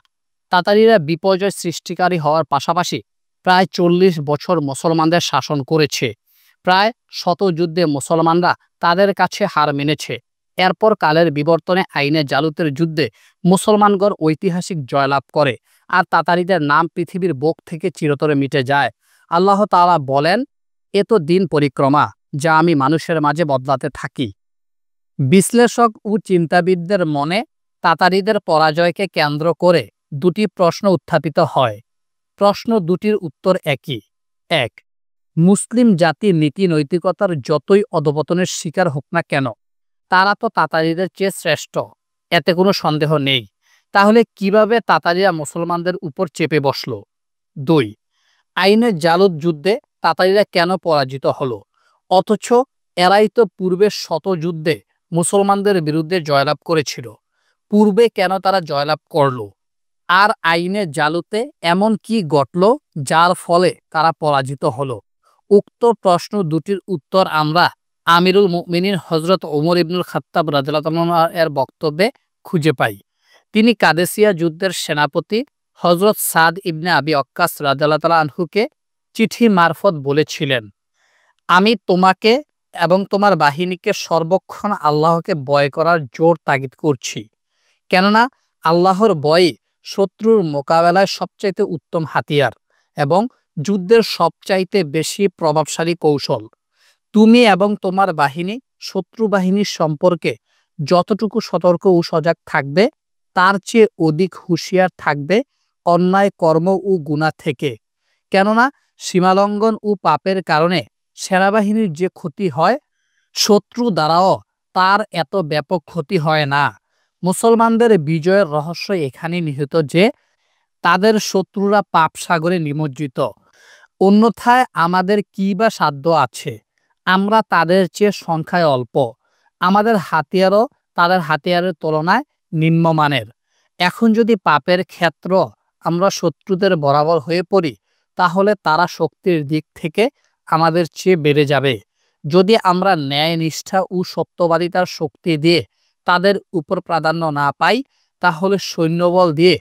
তাতারিরা বিপর্যয় সৃষ্টিকারী হওয়ার পাশাপাশি প্রায় 40 বছর মুসলমানদের শাসন করেছে। প্রায় শত যুদ্ধে মুসলমানরা তাদের কাছে হার মেনেছে। এরপর কালের বিবর্তনে আইনে জালুতের যুদ্ধে মুসলমানগণ ঐতিহাসিক জয়লাভ করে, আর তাতারিদের নাম পৃথিবীর বুক থেকে চিরতরে মিটে যায়। আল্লাহ তাআলা বলেন, এ তো দিন পরিক্রমা যা আমি মানুষের মাঝে বদলাতে থাকি। বিশ্লেষক ও চিন্তাবিদদের মনে তাতারিদের পরাজয়কে কেন্দ্র করে দুটি প্রশ্ন উত্থাপিত হয়। প্রশ্ন দুটির উত্তর একই। 1. মুসলিম জাতির নীতি নৈতিকতার যতই অধপতনের শিকার হোক না কেন, তারা তো তাতারিদের চেয়ে শ্রেষ্ঠ, এতে কোনো সন্দেহ নেই। তাহলে কিভাবে তাতারিরা মুসলমানদের উপর চেপে বসল? 2. আইনের জালুদ যুদ্ধে তাতারিরা কেন পরাজিত হলো, অথচ এরাই তো পূর্বের শত যুদ্ধে মুসলমানদের বিরুদ্ধে জয়লাভ করেছিল? পূর্বে কেন তারা জয়লাভ করল? আর আইনের জালুতে এমন কি ঘটল যার ফলে তারা পরাজিত হলো? উক্ত প্রশ্ন দুটির উত্তর আমরা আমিরুল মুমিনিন হযরত ওমর ইবনুল খাত্তাব রাদিয়াল্লাহু তাআলা এর বক্তব্যে খুঁজে পাই। তিনি কাদেসিয়া যুদ্ধের সেনাপতি হযরত সাদ ইবনে আবি ওয়াক্কাস রাদিয়াল্লাহু তাআলা আনহুকে চিঠি মারফত বলেছিলেন, আমি তোমাকে এবং তোমার বাহিনীকে সর্বক্ষণ আল্লাহকে ভয় করার জোর তাগিদ করছি, কেননা আল্লাহর ভয় শত্রুর মোকাবেলায় সবচাইতে উত্তম হাতিয়ার এবং যুদ্ধের সবচাইতে বেশি প্রভাবশালী কৌশল। তুমি এবং তোমার বাহিনী শত্রু বাহিনীর সম্পর্কে যতটুকু সতর্ক ও সজাগ থাকবে, তার চেয়ে অধিক হুঁশিয়ার থাকবে অন্যায় কর্ম ও গুনাহ থেকে। কেননা সীমালঙ্ঘন ও পাপের কারণে সেনাবাহিনীর যে ক্ষতি হয়, শত্রু দ্বারাও তার এত ব্যাপক ক্ষতি হয় না। মুসলমানদের বিজয়ের রহস্য এখানে নিহিত যে তাদের শত্রুরা পাপ সাগরে নিমজ্জিত। অন্যথায় আমাদের কি বা সাধ্য আছে? আমরা তাদের চেয়ে সংখ্যায় অল্প, আমাদের হাতিয়ারও তাদের হাতিয়ারের তুলনায় নিম্নমানের। এখন যদি পাপের ক্ষেত্র আমরা শত্রুদের বরাবর হয়ে পড়ি, তাহলে তারা শক্তির দিক থেকে আমাদের চেয়ে বেড়ে যাবে। যদি আমরা ন্যায় নিষ্ঠা ও সত্যবাদিতার শক্তি দিয়ে তাদের উপর প্রাধান্য না পাই, তাহলে সৈন্যবল দিয়ে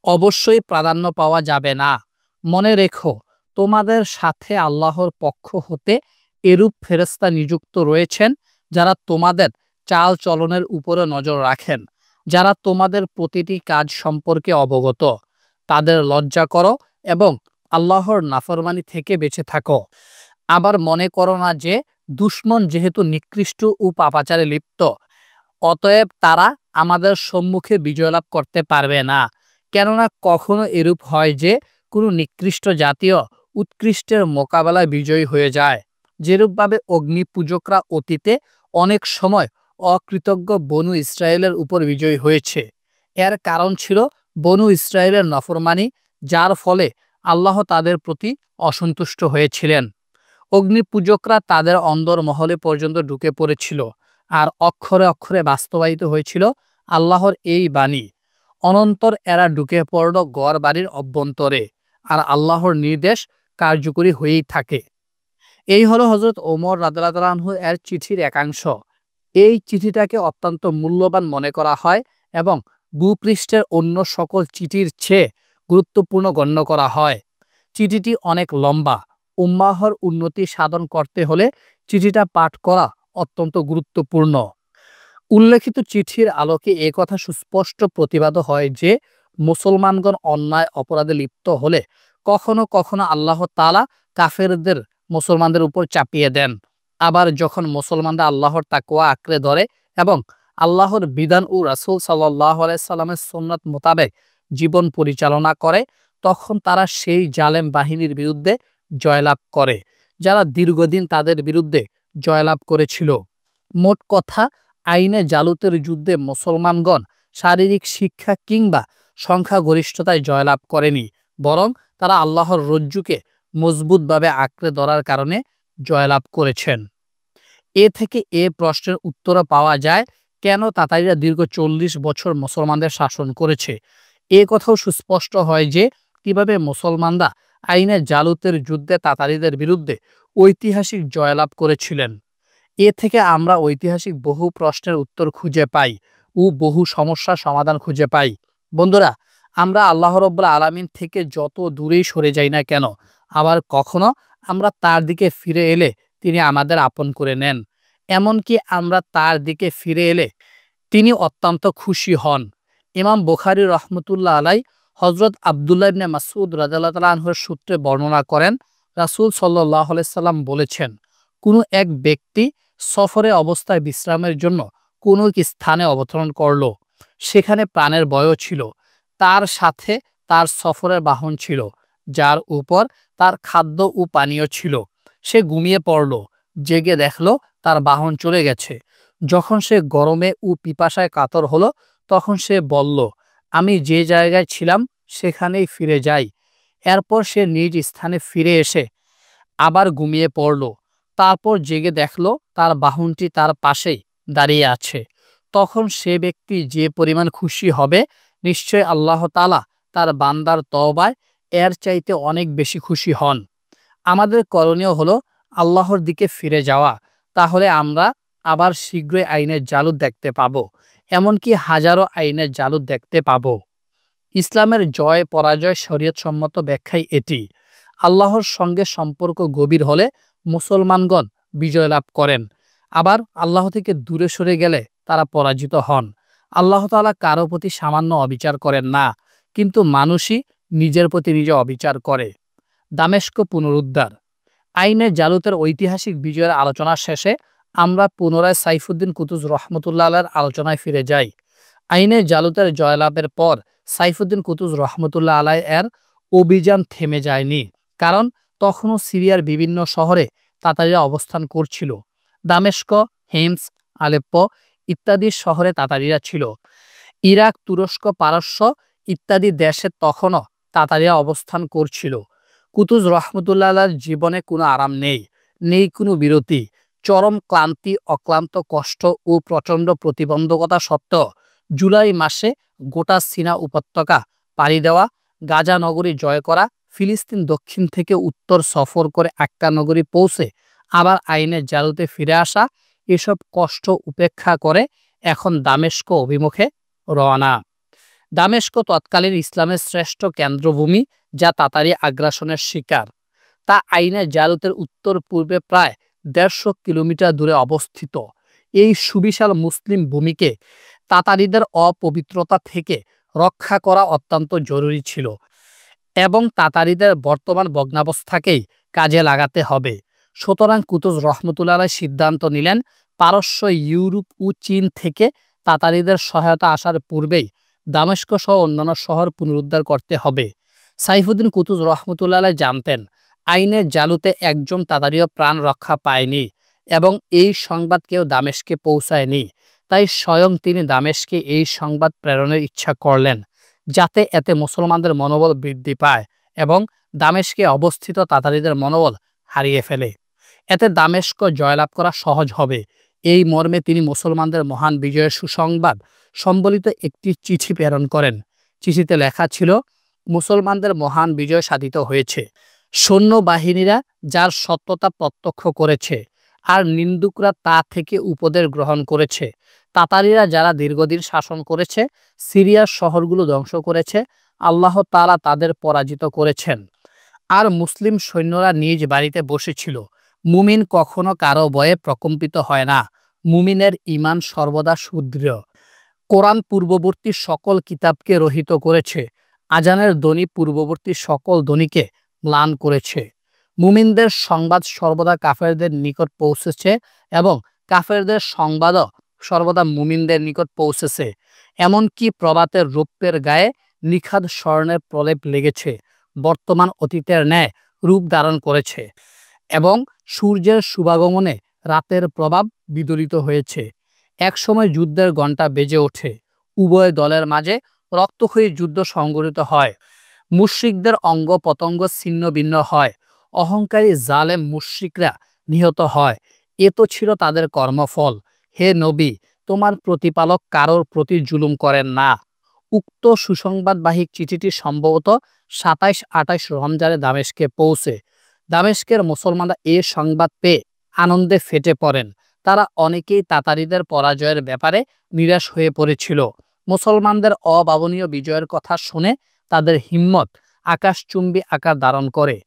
অবশ্যই প্রাধান্য পাওয়া যাবে না। মনে রেখো, তোমাদের সাথে আল্লাহর পক্ষ হতে এরূপ ফেরেশতা নিযুক্ত রয়েছেন যারা তোমাদের চাল চলনের উপরে নজর রাখেন, যারা তোমাদের প্রতিটি কাজ সম্পর্কে অবগত। তাদের লজ্জা করো এবং আল্লাহর নাফরমানি থেকে বেঁচে থাকো। আবার মনে করো না যে দুশমন যেহেতু নিকৃষ্ট ও পাপাচারে লিপ্ত, অতএব তারা আমাদের সম্মুখে বিজয় লাভ করতে পারবে না। কেননা কখনো এরূপ হয় যে কোনো নিকৃষ্ট জাতীয় উৎকৃষ্টের মোকাবেলায় বিজয়ী হয়ে যায়। যেরূপভাবে অগ্নি পূজকরা অতীতে অনেক সময় অকৃতজ্ঞ বনু ইসরায়েলের উপর বিজয়ী হয়েছে। এর কারণ ছিল বনু ইসরায়েলের নাফরমানি, যার ফলে আল্লাহ তাদের প্রতি অসন্তুষ্ট হয়েছিলেন। অগ্নিপূজকরা তাদের অন্দরমহলে পর্যন্ত ঢুকে পড়েছিল, আর অক্ষরে অক্ষরে বাস্তবায়িত হয়েছিল আল্লাহর এই বাণী। অনন্তর এরা ঢুকে পড়ল গড় বাড়ির অভ্যন্তরে, আর আল্লাহর নির্দেশ কার্যকরী হয়েই থাকে। এই হলো হযরত ওমর রাদিয়াল্লাহু আনহু এর চিঠির একাংশ। এই চিঠিটাকে অত্যন্ত মূল্যবান মনে করা হয় এবং ভূপৃষ্ঠের অন্য সকল চিঠির চেয়ে গুরুত্বপূর্ণ গণ্য করা হয়। চিঠিটি অনেক লম্বা। উম্মাহর উন্নতি সাধন করতে হলে চিঠিটা পাঠ করা অত্যন্ত গুরুত্বপূর্ণ। উল্লেখিত চিঠির আলোকে একথা সুস্পষ্ট প্রতিপাদ হয় যে মুসলমানগণ অন্যায় অপরাধে লিপ্ত হলে কখনো কখনো আল্লাহ তাআলা কাফেরদের মুসলমানদের উপর চাপিয়ে দেন। আবার যখন মুসলমানরা আল্লাহর তাকওয়া আঁকড়ে ধরে এবং আল্লাহর বিধান ও রাসূল সাল্লাল্লাহু আলাইহি সাল্লামের সুন্নাত মোতাবেক জীবন পরিচালনা করে, তখন তারা সেই জালেম বাহিনীর বিরুদ্ধে জয়লাভ করে যারা দীর্ঘদিন তাদের বিরুদ্ধে জয়লাভ করেছিল। মোট কথা, আইনে জালুতের যুদ্ধে মুসলমানগণ শারীরিক শিক্ষা কিংবা সংখ্যাগরিষ্ঠতায় জয়লাভ করেনি, বরং তারা আল্লাহর রজ্জুকে মজবুতভাবে আঁকড়ে ধরার কারণে জয়লাভ করেছেন। এ থেকে এ প্রশ্নের উত্তরও পাওয়া যায়, কেন তাতারীরা দীর্ঘ 40 বছর মুসলমানদের শাসন করেছে। এ কথাও সুস্পষ্ট হয় যে কিভাবে মুসলমানরা আইনে জালুতের যুদ্ধে তাতারীদের বিরুদ্ধে ঐতিহাসিক জয়লাভ করেছিলেন। এ থেকে আমরা ঐতিহাসিক বহু প্রশ্নের উত্তর খুঁজে পাই ও বহু সমস্যার সমাধান খুঁজে পাই। বন্ধুরা, আমরা আল্লাহ রাব্বুল আলামিন থেকে যত দূরেই সরে যাই না কেন, আবার কখনো আমরা তার দিকে ফিরে এলে তিনি আমাদের আপন করে নেন। এমনকি আমরা তার দিকে ফিরে এলে তিনি অত্যন্ত খুশি হন। ইমাম বুখারী রহমতুল্লাহ আলাই হযরত আব্দুল্লাহ ইবনে মাসউদ রাদিয়াল্লাহু তাআলা আনহুর সূত্রে বর্ণনা করেন, রাসূল সাল্লাল্লাহু আলাইহি সাল্লাম বলেছেন, কোনো এক ব্যক্তি সফরে অবস্থায় বিশ্রামের জন্য কোনো এক স্থানে অবতরণ করল। সেখানে প্রাণের ভয়ও ছিল। তার সাথে তার সফরের বাহন ছিল, যার উপর তার খাদ্য ও পানীয় ছিল। সে ঘুমিয়ে পড়ল। জেগে দেখল তার বাহন চলে গেছে। যখন সে গরমে ও পিপাসায় কাতর হলো, তখন সে বলল, আমি যে জায়গায় ছিলাম সেখানেই ফিরে যাই। এরপর সে নিজ স্থানে ফিরে এসে আবার ঘুমিয়ে পড়ল। তারপর জেগে দেখল তার বাহনটি তার পাশেই দাঁড়িয়ে আছে। তখন সে ব্যক্তি যে পরিমাণ খুশি হবে, নিশ্চয় আল্লাহ তাআলা তার বান্দার তওবায় এর চাইতে অনেক বেশি খুশি হন। আমাদের করণীয় হলো আল্লাহর দিকে ফিরে যাওয়া। তাহলে আমরা আবার শীঘ্রই আইনের জালুত দেখতে পাবো, এমনকি হাজারো আইনের জালুত দেখতে পাবো। ইসলামের জয় পরাজয় শরীয়তসম্মত ব্যাখ্যাই এটি। আল্লাহর সঙ্গে সম্পর্ক গভীর হলে মুসলমানগণ বিজয় লাভ করেন, আবার আল্লাহ থেকে দূরে সরে গেলে তারা পরাজিত হন। আল্লাহ তাআলা কারো প্রতি সামান্য অবিচার করেন না, কিন্তু মানুষই নিজের প্রতি নিজে অবিচার করে। দামেস্ক পুনরুদ্ধার। আইনে জালুতের ঐতিহাসিক বিজয়ের আলোচনা শেষে আমরা পুনরায় সাইফুদ্দিন কুতুজ রহমতুল্লাহ আলাইহির আলোচনায় ফিরে যাই। আইনে জালুতের জয়লাভের পর সাইফুদ্দিন কুতুজ রহমতুল্লাহ আলাইহি এর অভিযান থেমে যায়নি, কারণ তখনও সিরিয়ার বিভিন্ন শহরে তাতারীরা অবস্থান করছিল। দামেস্ক, হিমস, আলেপ্পো ইত্যাদি শহরে তাতারীরা ছিল। ইরাক, তুরস্ক, পারস্য ইত্যাদি দেশে তখনও তাতারীরা অবস্থান করছিল। কুতুজ রহমতুল্লাহ আলাইহির জীবনে কোনো আরাম নেই, নেই কোনো বিরতি। চরম ক্লান্তি, অক্লান্ত কষ্ট ও প্রচণ্ড প্রতিবন্ধকতা সত্ত্বেও জুলাই মাসে গোটা সিনা উপত্যকা পাড়ি দেওয়া, গাজা নগরী জয় করা, ফিলিস্তিন দক্ষিণ থেকে উত্তর সফর করে আক্কা নগরী পৌঁছে আবার আইনের জালুতে ফিরে আসা, এসব কষ্ট উপেক্ষা করে এখন দামেস্ক অভিমুখে রওনা। দামেস্ক তৎকালীন ইসলামের শ্রেষ্ঠ কেন্দ্রভূমি, যা তাতারী আগ্রাসনের শিকার। তা আইনের জালুতের উত্তর পূর্বে প্রায় 150 কিলোমিটার দূরে অবস্থিত। এই সুবিশাল মুসলিম ভূমিকে তাতারীদের অপবিত্রতা থেকে রক্ষা করা অত্যন্ত জরুরি ছিল এবং তাতারীদের বর্তমান ভগ্নাবস্থাকেই কাজে লাগাতে হবে। সুতরাং কুতুজ রহমতুল্লাহ আলাইহি সিদ্ধান্ত নিলেন, পারস্য, ইউরোপ ও চীন থেকে তাতারীদের সহায়তা আসার পূর্বেই দামেস্ক সহ অন্যান্য শহর পুনরুদ্ধার করতে হবে। সাইফুদ্দিন কুতুজ রহমতুল্লাহ আলাইহি জানতেন, আইনের জালুতে একজন তাতারীও প্রাণ রক্ষা পায়নি এবং এই সংবাদ কেউ দামেস্কে পৌঁছায়নি। তাই স্বয়ং তিনি দামেস্কে এই সংবাদ প্রেরণের ইচ্ছা করলেন, যাতে এতে মুসলমানদের মনোবল বৃদ্ধি পায় এবং দামেস্কে অবস্থিত তাতারিদের মনোবল হারিয়ে ফেলে। এতে দামেস্ক জয়লাভ করা সহজ হবে, এই মর্মে তিনি মুসলমানদের মহান বিজয়ের সুসংবাদ সম্বলিত একটি চিঠি প্রেরণ করেন। চিঠিতে লেখা ছিল, মুসলমানদের মহান বিজয় সাধিত হয়েছে। সৈন্যবাহিনীরা যার সত্যতা প্রত্যক্ষ করেছে আর নিন্দুকরা তা থেকে উপদেশ গ্রহণ করেছে। তাতারিরা যারা দীর্ঘদিন শাসন করেছে, সিরিয়ার শহরগুলো ধ্বংস করেছে, আল্লাহ তাআলা তাদের পরাজিত করেছেন। আর মুসলিম সৈন্যরা নিজ বাড়িতে বসেছিল। মুমিন কখনো কারো ভয়ে প্রকম্পিত হয় না। মুমিনের ঈমান সর্বদা সুদৃঢ়। কোরআন পূর্ববর্তী সকল কিতাবকে রহিত করেছে। আজানের ধ্বনি পূর্ববর্তী সকল ধ্বনিকে ম্লান করেছে। মুমিনদের সংবাদ সর্বদা কাফেরদের নিকট পৌঁছেছে এবং কাফেরদের সংবাদও সর্বদা মুমিনদের নিকট পৌঁছেছে। এমনকি প্রভাতের রৌপ্যের গায়ে নিখাদ স্বর্ণের প্রলেপ লেগেছে, বর্তমান অতীতের ন্যায় রূপ ধারণ করেছে এবং সূর্যের শুভাগমনে রাতের প্রভাব বিদরিত হয়েছে। একসময় যুদ্ধের ঘণ্টা বেজে ওঠে, উভয় দলের মাঝে রক্তক্ষয়ী যুদ্ধ সংঘটিত হয়, মুশরিকদের অঙ্গ পতঙ্গ ছিন্ন ভিন্ন হয়, অহংকারী জালেম মুশরিকরা নিহত হয়। এ তো ছিল তাদের কর্মফল। হে নবী, তোমার প্রতিপালক কারোর প্রতি জুলুম করেন না। উক্ত সুসংবাদবাহী চিঠিটি সম্ভবত ২৭-২৮ রমজানে দামেস্কে পৌঁছে। দামেস্কের মুসলমানরা এ সংবাদ পেয়ে আনন্দে ফেটে পড়েন। তারা অনেকেই তাতারিদের পরাজয়ের ব্যাপারে নিরাশ হয়ে পড়েছিল। মুসলমানদের অভাবনীয় বিজয়ের কথা শুনে তাদের হিম্মত আকাশচুম্বী আকার ধারণ করে।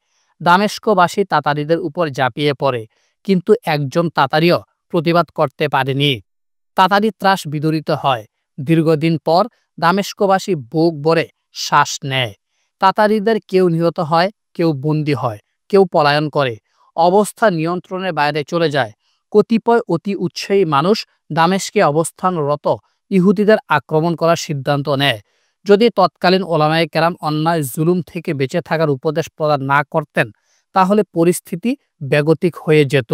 দামেস্কবাসী তাতারিদের উপর ঝাঁপিয়ে পড়ে, কিন্তু একজন তাতারিও প্রতিবাদ করতে পারেনি। তাতারি ত্রাস বিদরিত হয়। দীর্ঘদিন পর দামেস্কবাসী বুক ভরে শ্বাস নেয়। তাতারিদের কেউ নিহত হয়, কেউ বন্দী হয়, কেউ পলায়ন করে, অবস্থা নিয়ন্ত্রণের বাইরে চলে যায়। কতিপয় অতি উৎসাহী মানুষ দামেস্কে অবস্থানরত ইহুদিদের আক্রমণ করার সিদ্ধান্ত নেয়। যদি তৎকালীন ওলামায়ে কেরাম অন্যায় জুলুম থেকে বেঁচে থাকার উপদেশ প্রদান না করতেন, তাহলে পরিস্থিতি বেগতিক হয়ে যেত।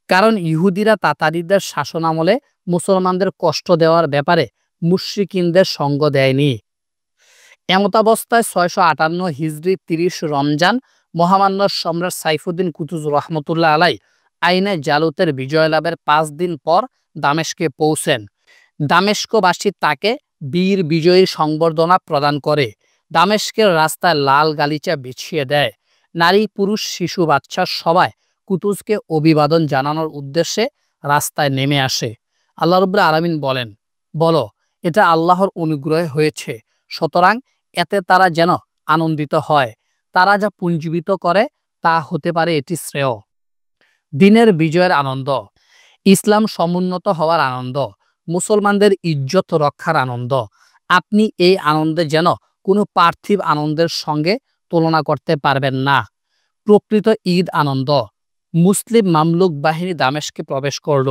কারণ ইহুদিরা তাতারিদের শাসনামলে মুসলমানদের কষ্ট দেওয়ার ব্যাপারে মুশরিকিনদের সঙ্গ দেয়নি। এমতাবস্থায় ৬৫৮ হিজরি ৩০ রমজান মহামান্য সম্রাট সাইফুদ্দিন কুতুজ রহমতুল্লাহ আলাই আইনে জালুতের বিজয় লাভের ৫ দিন পর দামেস্কে পৌঁছেন। দামেস্কবাসী তাকে বীর বিজয়ী সংবর্ধনা প্রদান করে। দামেস্কের রাস্তায় লাল গালিচা বিছিয়ে দেয়। নারী পুরুষ শিশু বাচ্চা সবাই কুতুজকে অভিবাদন জানানোর উদ্দেশ্যে রাস্তায় নেমে আসে। আল্লাহ রাব্বুল আলামিন বলেন, বলো, এটা আল্লাহর অনুগ্রহে হয়েছে, সুতরাং এতে তারা যেন আনন্দিত হয়। তারা যা পুঞ্জীবিত করে তা হতে পারে এটি শ্রেয়। দিনের বিজয়ের আনন্দ, ইসলাম সমুন্নত হওয়ার আনন্দ, মুসলমানদের ইজ্জত রক্ষার আনন্দ। আপনি এই আনন্দে যেন কোনো পার্থিব আনন্দের সঙ্গে তুলনা করতে পারবেন না। প্রকৃত ঈদ আনন্দ। মুসলিম মামলুক বাহিনী দামেস্কে প্রবেশ করল।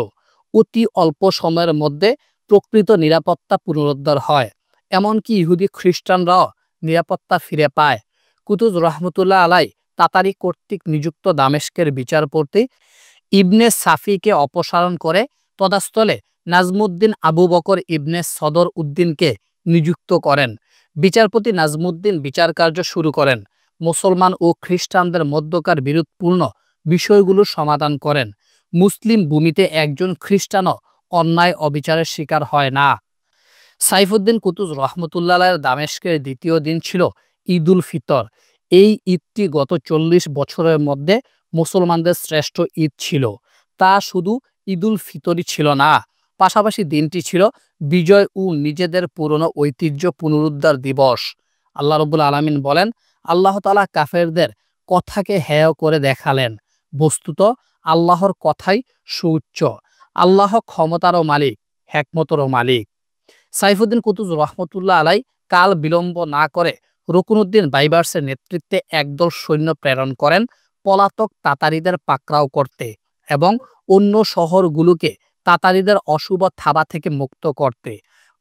অতি অল্প সময়ের মধ্যে প্রকৃত নিরাপত্তা পুনরুদ্ধার হয়। এমনকি ইহুদি খ্রিস্টানরাও নিরাপত্তা ফিরে পায়। কুতুজ রহমতুল্লাহ আলাই তাতারি কর্তৃক নিযুক্ত দামেস্কের বিচারপতি ইবনে সাফিকে অপসারণ করে তদাস্থলে নাজমুদ্দিন আবু বকর ইবনে সদর উদ্দিনকে নিযুক্ত করেন। বিচারপতি নাজমুদ্দিন বিচারকার্য শুরু করেন। মুসলমান ও খ্রিস্টানদের মধ্যকার বিরোধপূর্ণ বিষয়গুলো সমাধান করেন। মুসলিম ভূমিতে একজন খ্রিস্টানও অন্যায় অবিচারের শিকার হয় না। সাইফুদ্দিন কুতুজ রহমতুল্লাহ দামেস্কের দ্বিতীয় দিন ছিল ঈদুল ফিতর। এই ঈদটি গত ৪০ বছরের মধ্যে মুসলমানদের শ্রেষ্ঠ ঈদ ছিল। তা শুধু ঈদুল ফিতরই ছিল না, পাশাপাশি দিনটি ছিল বিজয় ও নিজেদের পুরনো ঐতিহ্য পুনরুদ্ধার দিবস। আল্লাহ রাব্বুল আলামিন বলেন, আল্লাহ তাআলা কাফেরদের কথাকে হেয় করে দেখালেন, বস্তুত আল্লাহর কথাই সুউচ্চ। আল্লাহ ক্ষমতারও মালিক, হিকমতেরও মালিক। সাইফুদ্দিন কুতুজ রহমতুল্লাহ আলাই কাল বিলম্ব না করে রুকনুদ্দিন বাইবার্সের নেতৃত্বে একদল সৈন্য প্রেরণ করেন পলাতক তাতারিদের পাকড়াও করতে এবং অন্য শহরগুলোকে তাতারিদের অশুভ থাবা থেকে মুক্ত করতে।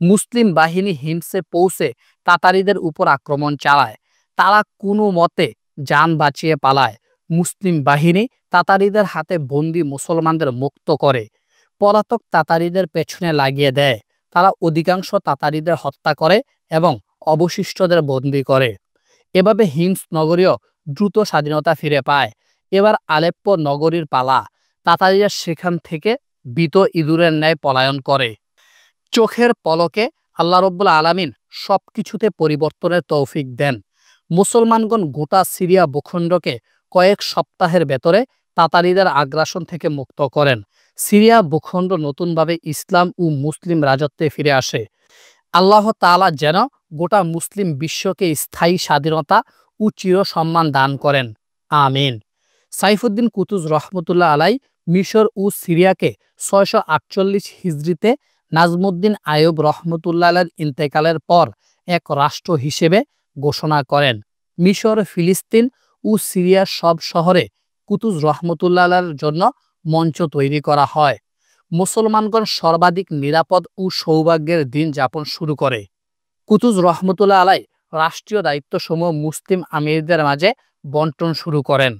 মুসলিম বাহিনী হিমসে পৌঁছে তাতারিদের উপর আক্রমণ চালায়। তারা কোনো মতে যান বাঁচিয়ে পালায়। মুসলিম বাহিনী তাতারিদের হাতে বন্দী মুসলমানদের মুক্ত করে পলাতক তাতারিদের পেছনে লাগিয়ে দেয়। তারা অধিকাংশ তাতারিদের হত্যা করে এবং অবশিষ্টদের বন্দী করে। এভাবে হিমস নগরীও দ্রুত স্বাধীনতা ফিরে পায়। এবার আলেপ্পো নগরীর পালা। তাতারিরা সেখান থেকে ভীত ইঁদুরের ন্যায় পলায়ন করে। চোখের পলকে আল্লাহ রব্বুল আলামিন সবকিছুতে পরিবর্তনের তৌফিক দেন। মুসলমানগণ গোটা সিরিয়া ভূখণ্ডকে কয়েক সপ্তাহের ভেতরে তাতারিদের আগ্রাসন থেকে মুক্ত করেন। সিরিয়া ভূখণ্ড নতুনভাবে ইসলাম ও মুসলিম রাজত্বে ফিরে আসে। আল্লাহ তাআলা যেন গোটা মুসলিম বিশ্বকে স্থায়ী স্বাধীনতা ও চির সম্মান দান করেন। আমিন। সাইফুদ্দিন কুতুজ রহমতুল্লাহ আলাই মিশর ও সিরিয়াকে 648 হিজরিতে নাজমুদ্দিন আইয়ুব রহমতুল্লাহ আলাইর ইন্তেকালের পর এক রাষ্ট্র হিসেবে ঘোষণা করেন। মিশর, ফিলিস্তিন ও সিরিয়ার সব শহরে কুতুজ রহমতুল্লাহ আলাইর জন্য মঞ্চ তৈরি করা হয়। মুসলমানগণ সর্বাধিক নিরাপদ ও সৌভাগ্যের দিন যাপন শুরু করে। কুতুজ রহমতুল্লাহ আলাই রাষ্ট্রীয় দায়িত্বসমূহ মুসলিম আমিরদের মাঝে বন্টন শুরু করেন।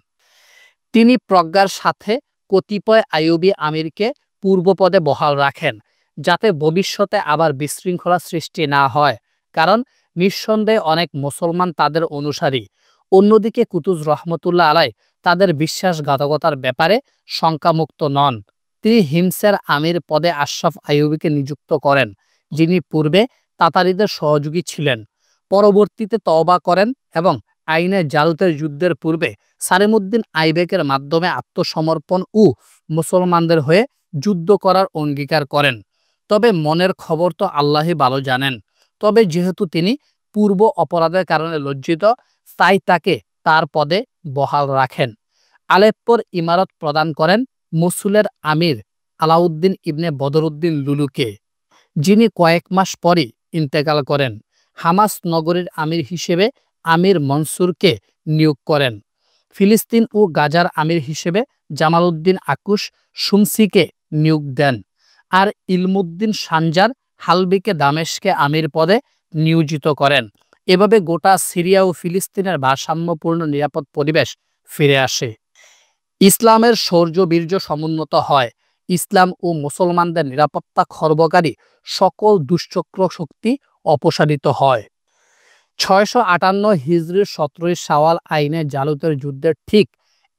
তিনি প্রজ্ঞার সাথে কতিপয় আইয়ুবী আমিরকে পূর্বপদে বহাল রাখেন, যাতে ভবিষ্যতে আবার বিশৃঙ্খলা সৃষ্টি না হয়, কারণ নিঃসন্দেহে অনেক মুসলমান তাদের অনুসারী। অন্যদিকে কুতুজ রহমতুল্লাহ আলাই তাদের বিশ্বাসঘাতকতার ব্যাপারে শঙ্কামুক্ত নন। তিনি হিমসের আমির পদে আশরাফ আইয়ুবীকে নিযুক্ত করেন, যিনি পূর্বে তাতারিদের সহযোগী ছিলেন। পরবর্তীতে তওবা করেন এবং আইনে জালুতের যুদ্ধের পূর্বে সালেমউদ্দিন আইবেকের মাধ্যমে আত্মসমর্পণ ও মুসলমানদের হয়ে যুদ্ধ করার অঙ্গীকার করেন। তবে মনের খবর তো আল্লাহই ভালো জানেন। তবে যেহেতু তিনি পূর্ব অপরাধের কারণে লজ্জিত, তাই তাকে তার পদে বহাল রাখেন। আলেপ্পোর ইমারত প্রদান করেন মসুলের আমির আলাউদ্দিন ইবনে বদরুদ্দিন লুলুকে, যিনি কয়েক মাস পরই ইন্তেকাল করেন। হামাস নগরীর আমির হিসেবে আমির মনসুরকে নিয়োগ করেন। ফিলিস্তিন ও গাজার আমির হিসেবে জামালউদ্দিন আকুশ শুমসিকে নিয়োগ দেন। আর ইলমুদ্দিন সানজার হালবিকে দামেশকে আমির পদে নিয়োজিত করেন। এভাবে গোটা সিরিয়া ও ফিলিস্তিনের ভারসাম্যপূর্ণ নিরাপদ পরিবেশ ফিরে আসে। ইসলামের শৌর্য বীর্য সমুন্নত হয়। ইসলাম ও মুসলমানদের নিরাপত্তা খর্বকারী সকল দুশ্চক্র শক্তি অপসারিত হয়। 658 হিজরির 17 শাওয়াল আইনে জালুতের যুদ্ধের ঠিক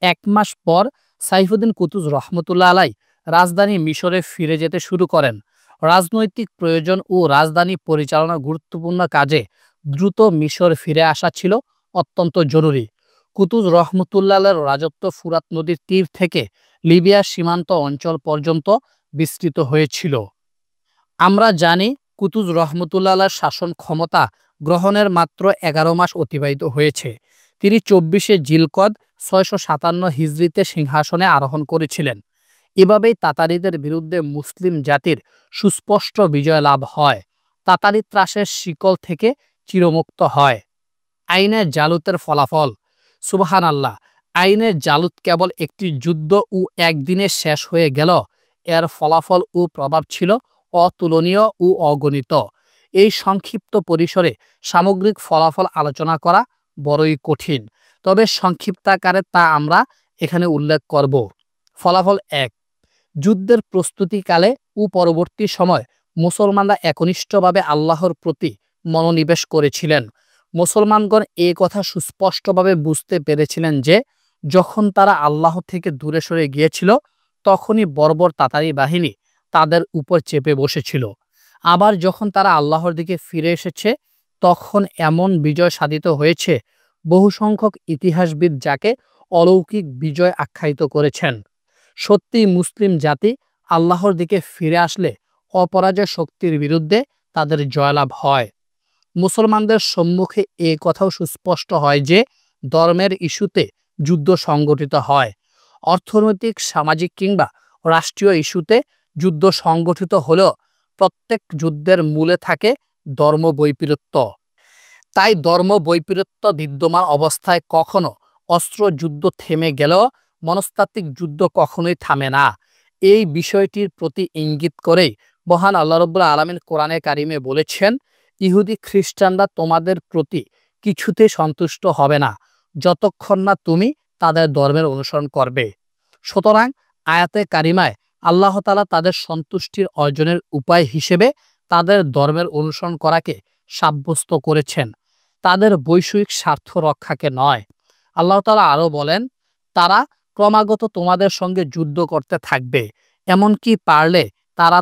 এক মাস পর সাইফুদ্দিন কুতুজ রহমতুল্লাহ আলাই রাজধানী মিশরে ফিরে যেতে শুরু করেন। রাজনৈতিক প্রয়োজন ও রাজধানী পরিচালনার গুরুত্বপূর্ণ কাজে দ্রুত মিশর ফিরে আসা ছিল অত্যন্ত জরুরি। কুতুজ রহমতুল্লাহ আলাইর রাজত্ব ফুরাত নদীর তীর থেকে লিবিয়ার সীমান্ত অঞ্চল পর্যন্ত বিস্তৃত হয়েছিল। আমরা জানি কুতুজ রহমতুল্লাহ আলাইর শাসন ক্ষমতা গ্রহণের মাত্র 11 মাস অতিবাহিত হয়েছে। তিনি 24 জিলকদ 657 হিজরিতে সিংহাসনে আরোহণ করেছিলেন। এভাবেই তাতারিদের বিরুদ্ধে মুসলিম জাতির সুস্পষ্ট বিজয় লাভ হয়। তাতারি ত্রাসের শিকল থেকে চিরমুক্ত হয়। আইনে জালুতের ফলাফল। সুবহানাল্লাহ, আইনে জালুত কেবল একটি যুদ্ধ ও একদিনে শেষ হয়ে গেল, এর ফলাফল ও প্রভাব ছিল অতুলনীয় ও অগণিত। এই সংক্ষিপ্ত পরিসরে সামগ্রিক ফলাফল আলোচনা করা বড়ই কঠিন, তবে সংক্ষিপ্তাকারে তা আমরা এখানে উল্লেখ করব। ফলাফল 1। যুদ্ধের প্রস্তুতিকালে ও পরবর্তী সময় মুসলমানরা একনিষ্ঠভাবে আল্লাহর প্রতি মনোনিবেশ করেছিলেন। মুসলমানগণ এ কথা সুস্পষ্টভাবে বুঝতে পেরেছিলেন যে যখন তারা আল্লাহ থেকে দূরে সরে গিয়েছিল, তখনই বর্বর তাতারি বাহিনী তাদের উপর চেপে বসেছিল। আবার যখন তারা আল্লাহর দিকে ফিরে এসেছে, তখন এমন বিজয় সাধিত হয়েছে বহু সংখ্যক ইতিহাসবিদ যাকে অলৌকিক বিজয় আখ্যায়িত করেছেন। সত্যি মুসলিম জাতি আল্লাহর দিকে ফিরে আসলে অপরাজয় শক্তির বিরুদ্ধে তাদের জয়লাভ হয়। মুসলমানদের সম্মুখে এ কথাও সুস্পষ্ট হয় যে ধর্মের ইস্যুতে যুদ্ধ সংগঠিত হয়। অর্থনৈতিক, সামাজিক কিংবা রাষ্ট্রীয় ইস্যুতে যুদ্ধ সংগঠিত হলেও প্রত্যেক যুদ্ধের মূলে থাকে ধর্ম বৈপরীত্য। তাই ধর্ম বৈপরীত্য বিদ্যমান অবস্থায় কখনো অস্ত্র যুদ্ধ থেমে গেলেও মনস্তাত্ত্বিক যুদ্ধ কখনোই থামে না। এই বিষয়টির প্রতি ইঙ্গিত করেই মহান আল্লাহ রাব্বুল আলামিন কোরআনে কারিমে বলেছেন, ইহুদি খ্রিস্টানরা তোমাদের প্রতি কিছুতে সন্তুষ্ট হবে না যতক্ষণ না তুমি তাদের ধর্মের অনুসরণ করবে। সুতরাং আয়াতে কারিমায় আল্লাহ তাআলা তাদের সন্তুষ্টির অর্জনের উপায় হিসেবে তাদের ধর্মের অনুসরণ করাকে সাব্যস্ত করেছেন। তাদের বৈষয়িক স্বার্থ রক্ষাকে নয়। আল্লাহ তাআলা আরো বলেন, তারা ক্রমাগত তোমাদের সঙ্গে যুদ্ধ করতে থাকবে, এমনকি পারলে তারা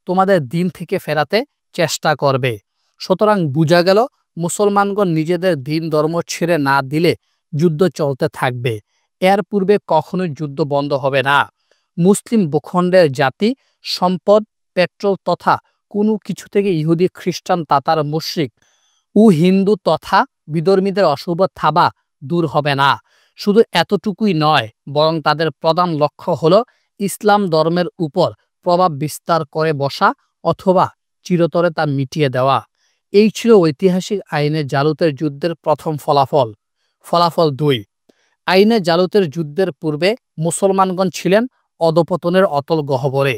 তোমাদের দিন থেকে ফেরাতে চেষ্টা করবে। সুতরাং বোঝা গেল, মুসলমানগণ নিজেদের দিন ধর্ম ছেড়ে না দিলে যুদ্ধ চলতে থাকবে। এর পূর্বে কখনোই যুদ্ধ বন্ধ হবে না। মুসলিম ভূখণ্ডের জাতি, সম্পদ, পেট্রোল তথা কোনো কিছু থেকে ইহুদি, খ্রিস্টান, তাতার, মুশরিক ও হিন্দু তথা বিধর্মীদের অশুভ থাবা দূর হবে না। শুধু এতটুকুই নয়, বরং তাদের প্রধান লক্ষ্য হলো ইসলাম ধর্মের উপর প্রভাব বিস্তার করে বসা অথবা চিরতরে তা মিটিয়ে দেওয়া। এই ছিল ঐতিহাসিক আইনে জালুতের যুদ্ধের প্রথম ফলাফল। ফলাফল 2। আইনে জালুতের যুদ্ধের পূর্বে মুসলমানগণ ছিলেন অধপতনের অতল গহ্বরে।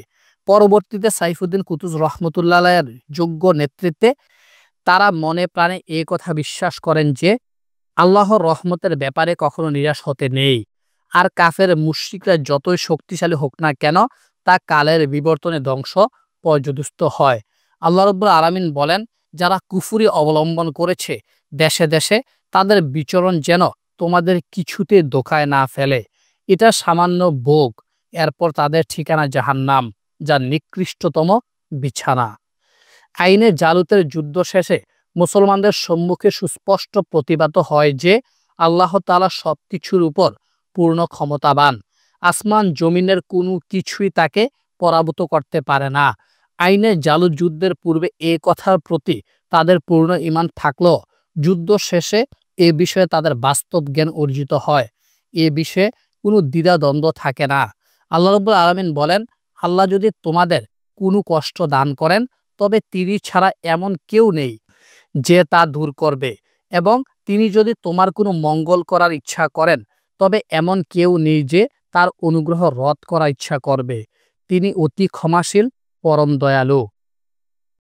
পরবর্তীতে সাইফুদ্দিন কুতুজ রহমতুল্লাহের যোগ্য নেতৃত্বে তারা মনে প্রাণে এ কথা বিশ্বাস করেন যে আল্লাহর রহমতের ব্যাপারে কখনো নিরাশ হতে নেই। আর কাফের মুশরিকরা যতই শক্তিশালী হোক না কেন, তা কালের বিবর্তনে ধ্বংস পর্যদস্ত হয়। আল্লাহ রাব্বুল আলামিন বলেন, যারা কুফরি অবলম্বন করেছে দেশে দেশে, তাদের বিচরণ যেন তোমাদের কিছুতে ধোঁকায় না ফেলে। এটা সামান্য ভোগ, এরপর তাদের ঠিকানা জাহান্নাম, যা নিকৃষ্টতম বিছানা। আইনে জালুতের যুদ্ধ শেষে মুসলমানদের সম্মুখে সুস্পষ্ট প্রতিবাদ হয় যে আল্লাহ তাআলা সবকিছুর উপর পূর্ণ ক্ষমতাবান। আসমান জমিনের কোনো কিছুই তাকে পরাভূত করতে পারে না। আইনে জালুত যুদ্ধের পূর্বে এ কথার প্রতি তাদের পূর্ণ ঈমান থাকলেও যুদ্ধ শেষে এ বিষয়ে তাদের বাস্তব জ্ঞান অর্জিত হয়। এ বিষয়ে কোনো দ্বিধাদ্বন্দ্ব থাকে না। আল্লাহ রাব্বুল আলামিন বলেন, আল্লাহ যদি তোমাদের কোনো কষ্ট দান করেন, তবে তিনি ছাড়া এমন কেউ নেই যে তা দূর করবে, এবং তিনি যদি তোমার কোনো মঙ্গল করার ইচ্ছা করেন, তবে এমন কেউ নেই যে তার অনুগ্রহ রদ করার ইচ্ছা করবে। তিনি অতি ক্ষমাশীল, পরম দয়ালু।